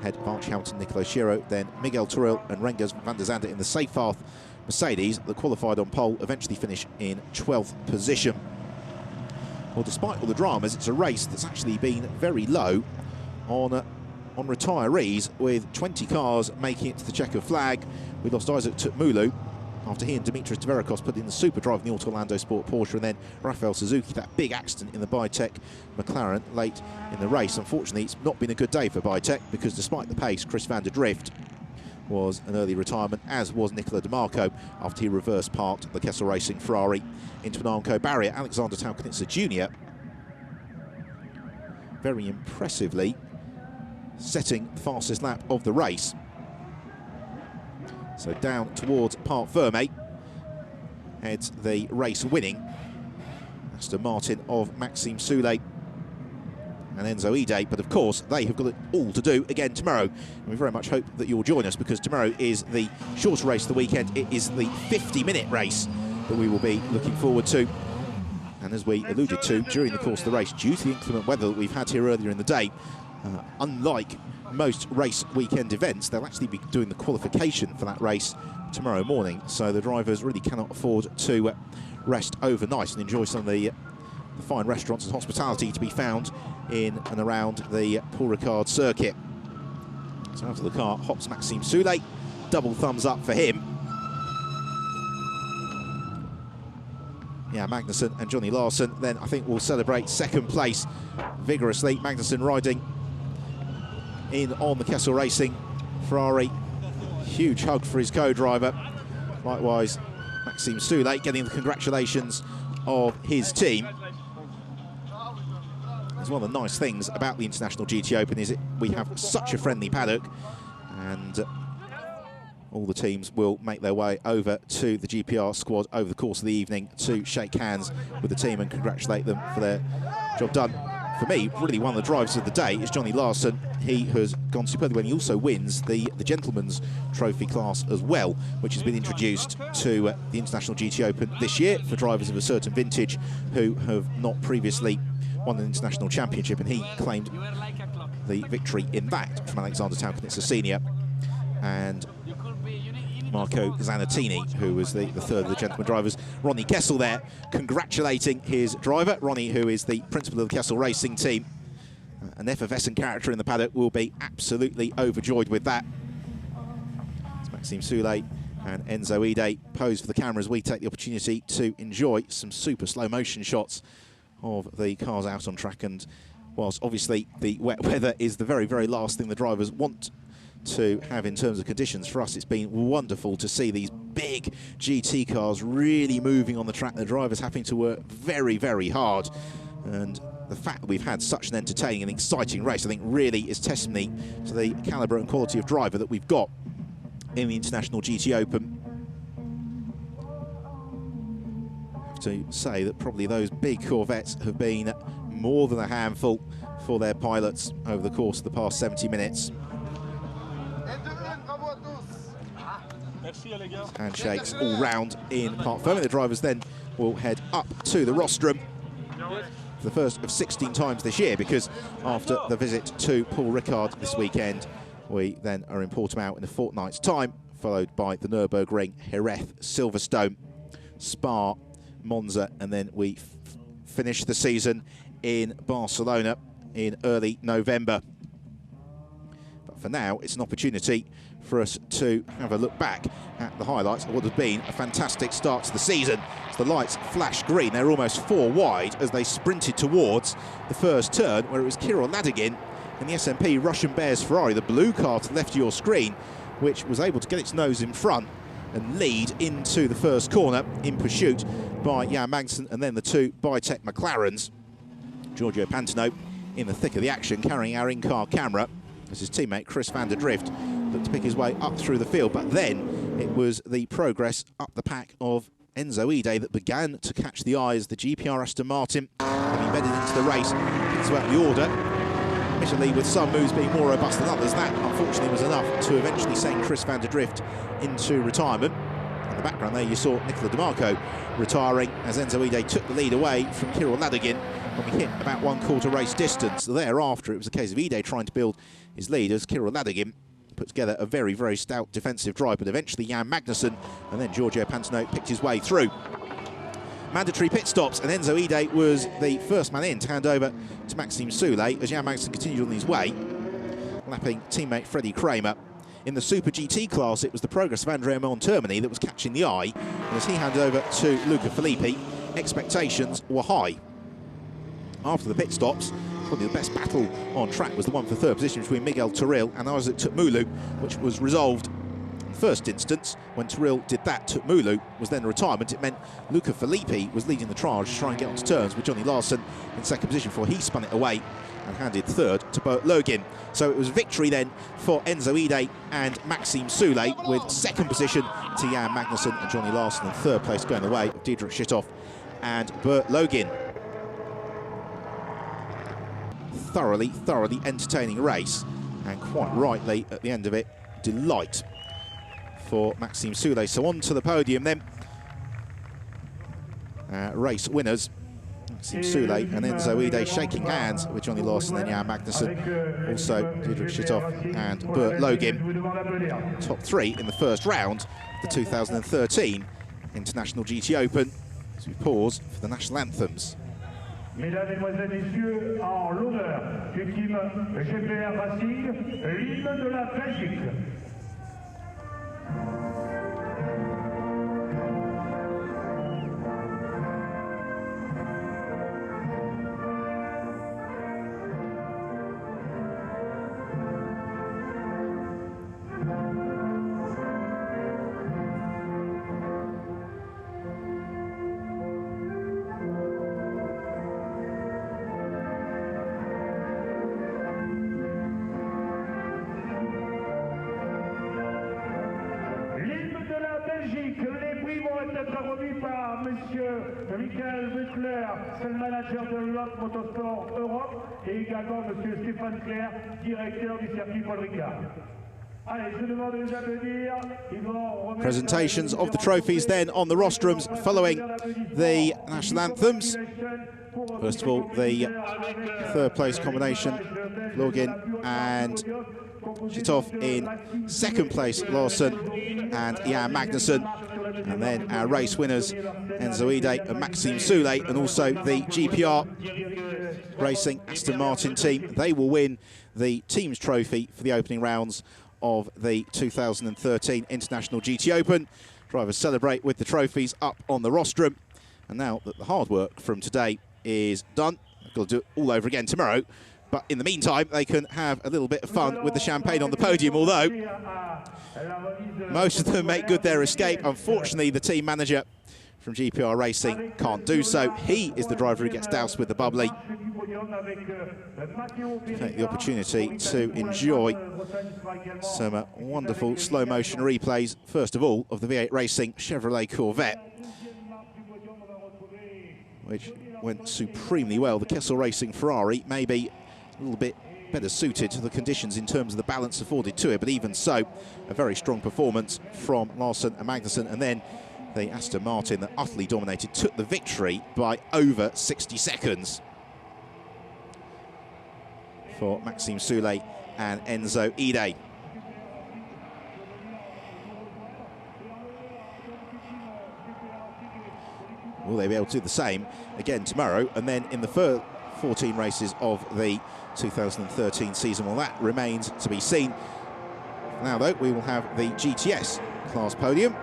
Ahead of Archie Hamilton, Nicolo Shiro, then Miguel Turil and Rengers van der Zande in the Seyfarth Mercedes that qualified on pole, eventually finish in 12th position. Well, despite all the dramas, it's a race that's actually been very low on retirees, with 20 cars making it to the checkered flag. We lost Isaac Tutmulu after he and Dimitris Tverakos put in the super drive in the Auto Orlando Sport Porsche, and then Rafael Suzuki, that big accident in the Bitech McLaren late in the race. Unfortunately, it's not been a good day for Bitech, because despite the pace, Chris van der Drift was an early retirement, as was Nicola Di Marco after he reverse parked the Kessel Racing Ferrari into an Armco barrier. Alexander Taukanitsa Jr. very impressively setting the fastest lap of the race. So down towards Parc Ferme heads the race winning Aston Martin of Maxime Soulé and Enzo Ide, but of course they have got it all to do again tomorrow, and we very much hope that you'll join us, because tomorrow is the shorter race of the weekend. It is the 50-minute race that we will be looking forward to, and as we alluded to during the course of the race, due to the inclement weather that we've had here earlier in the day, unlike most race weekend events, they'll actually be doing the qualification for that race tomorrow morning, so the drivers really cannot afford to rest overnight and enjoy some of the fine restaurants and hospitality to be found in and around the Paul Ricard circuit. So out of the car hops Maxime Soulé, double thumbs up for him. Yeah, Magnussen and Johnny Larson then I think will celebrate 2nd place vigorously. Magnussen riding in on the Kessel Racing Ferrari. Huge hug for his co-driver. Likewise, Maxime Soulé getting the congratulations of his team. It's one of the nice things about the International GT Open is we have such a friendly paddock, and all the teams will make their way over to the GPR squad over the course of the evening to shake hands with the team and congratulate them for their job done. For me, really one of the drivers of the day is Johnny Larson. He has gone superbly when he also wins the Gentleman's Trophy class as well, which has been introduced to the International GT Open this year for drivers of a certain vintage who have not previously won an international championship, and he claimed the victory in that from Alexander Taukanitsa Senior and Marco Zanutini, who was the 3rd of the gentleman drivers. Ronnie Kessel there congratulating his driver. Ronnie, who is the principal of the Kessel Racing team, an effervescent character in the paddock, will be absolutely overjoyed with that. It's Maxime Soulé and Enzo Ide pose for the camera as we take the opportunity to enjoy some super slow motion shots of the cars out on track. And whilst obviously the wet weather is the very, very last thing the drivers want to have in terms of conditions, for us it's been wonderful to see these big GT cars really moving on the track, the drivers having to work very, very hard. And the fact that we've had such an entertaining and exciting race, I think, really is testimony to the calibre and quality of driver that we've got in the International GT Open. I have to say that probably those big Corvettes have been more than a handful for their pilots over the course of the past 70 minutes. Handshakes all round in Parc Fermé. The drivers then will head up to the rostrum for the first of 16 times this year, because after the visit to Paul Ricard this weekend, we then are in Portimao in a fortnight's time, followed by the Nürburgring, Jerez, Silverstone, Spa, Monza, and then we finish the season in Barcelona in early November. But for now, it's an opportunity for us to have a look back at the highlights of what has been a fantastic start to the season. As the lights flash green, they're almost 4 wide as they sprinted towards the first turn, where it was Kirill Ladygin in the SMP Russian Bears Ferrari, the blue car to the left of your screen, which was able to get its nose in front and lead into the first corner in pursuit by Jan Magnussen and then the 2 Bitech McLarens. Giorgio Pantano in the thick of the action, carrying our in-car camera as his teammate Chris van der Drift looked to pick his way up through the field. But then it was the progress up the pack of Enzo Ide that began to catch the eye as the GPR Aston Martin, having embedded into the race, picked out the order. Admittedly, with some moves being more robust than others, that unfortunately was enough to eventually send Chris van der Drift into retirement. In the background there you saw Nicola Di Marco retiring as Enzo Ide took the lead away from Kirill Ladygin when we hit about 1/4 race distance. Thereafter, it was a case of Ide trying to build his lead as Kirill Ladygin put together a very, very stout defensive drive, but eventually Jan Magnussen and then Giorgio Pantano picked his way through. Mandatory pit stops, and Enzo Ide was the first man in to hand over to Maxime Soulé as Jan Magnussen continued on his way, lapping teammate Freddie Kramer. In the Super GT class, it was the progress of Andrea Montermini that was catching the eye, and as he handed over to Luca Filippi, expectations were high. After the pit stops, probably the best battle on track was the one for third position between Miguel Turil and Isaac Toukmoulou, which was resolved in the first instance. When Turil did that, Toukmoulou was then a retirement. It meant Luca Filippi was leading the charge to try and get onto terms with Johnny Larson in second position before he spun it away and handed third to Bert Login. So it was victory then for Enzo Ide and Maxime Soulé, with second position to Jan Magnussen and Johnny Larson, and third place going the way of Diedrich Schitthoff and Bert Login. Thoroughly entertaining race, and quite rightly at the end of it, delight for Maxime Soulé. So on to the podium then. Race winners, Maxime Soulé and Enzo Ide shaking hands with Johnny Larson and Jan Magnussen, also Diedrich Schitthoff and Bert Login. Top 3 in the first round of the 2013 International GT Open, as we pause for the national anthems. Mesdames, Mesdemoiselles, Messieurs, en l'honneur du team GPR Racing, l'hymne de la Belgique. Les prix vont être remis par Monsieur Michael Buchler, c'est le manager de Lot Motorsport Europe, et également Monsieur Stéphane Claire, directeur du circuit Paul Ricard. Presentations of the trophies then on the rostrums following the national anthems. First of all, the third place combination, Login and Schitthoff. In second place, Larson and Jan Magnussen. And then our race winners, Enzo Ide and Maxime Soulé, and also the GPR Racing Aston Martin team. They will win the team's trophy for the opening rounds of the 2013 International GT Open. Drivers celebrate with the trophies up on the rostrum. And now that the hard work from today is done, they've got to do it all over again tomorrow. But in the meantime, they can have a little bit of fun with the champagne on the podium, although most of them make good their escape. Unfortunately, the team manager, from GPR Racing can't do so. He is the driver who gets doused with the bubbly. Take the opportunity to enjoy some wonderful slow motion replays, first of all, of the V8 Racing Chevrolet Corvette, which went supremely well. The Kessel Racing Ferrari maybe a little bit better suited to the conditions in terms of the balance afforded to it, but even so, a very strong performance from Larson and Magnussen. And then the Aston Martin that utterly dominated took the victory by over 60 seconds for Maxime Soulet and Enzo Ide. Will they be able to do the same again tomorrow? And then in the first 14 races of the 2013 season, well, that remains to be seen. Now, though, we will have the GTS class podium.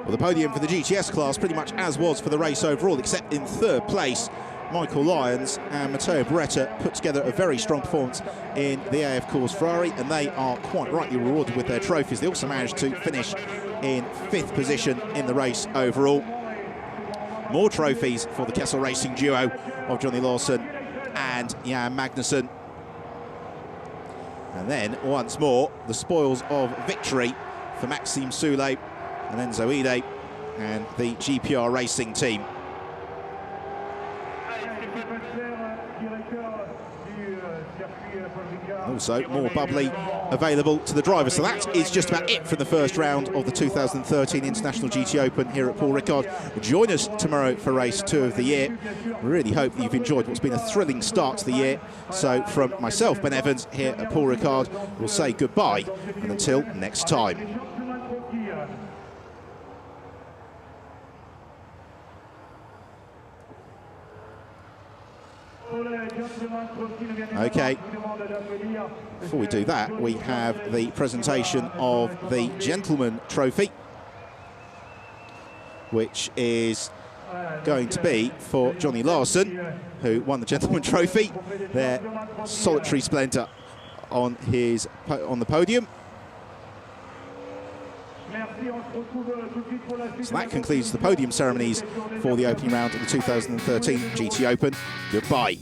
Well, the podium for the GTS class pretty much as was for the race overall, except in third place, Michael Lyons and Matteo Beretta put together a very strong performance in the AF Corse Ferrari, and they are quite rightly rewarded with their trophies. They also managed to finish in 5th position in the race overall. More trophies for the Kessel Racing duo of Johnny Lawson and Jan Magnussen. And then, once more, the spoils of victory for Maxime Soulet and Enzo Ide and the GPR Racing team. Also, more bubbly available to the drivers. So that is just about it for the first round of the 2013 International GT Open here at Paul Ricard. Join us tomorrow for race 2 of the year. We really hope that you've enjoyed what's been a thrilling start to the year. So from myself, Ben Evans, here at Paul Ricard, we'll say goodbye and until next time. Okay, before we do that, we have the presentation of the Gentleman Trophy, which is going to be for Johnny Larson, who won the Gentleman Trophy, their solitary splendour on the podium. So that concludes the podium ceremonies for the opening round of the 2013 GT Open. Goodbye.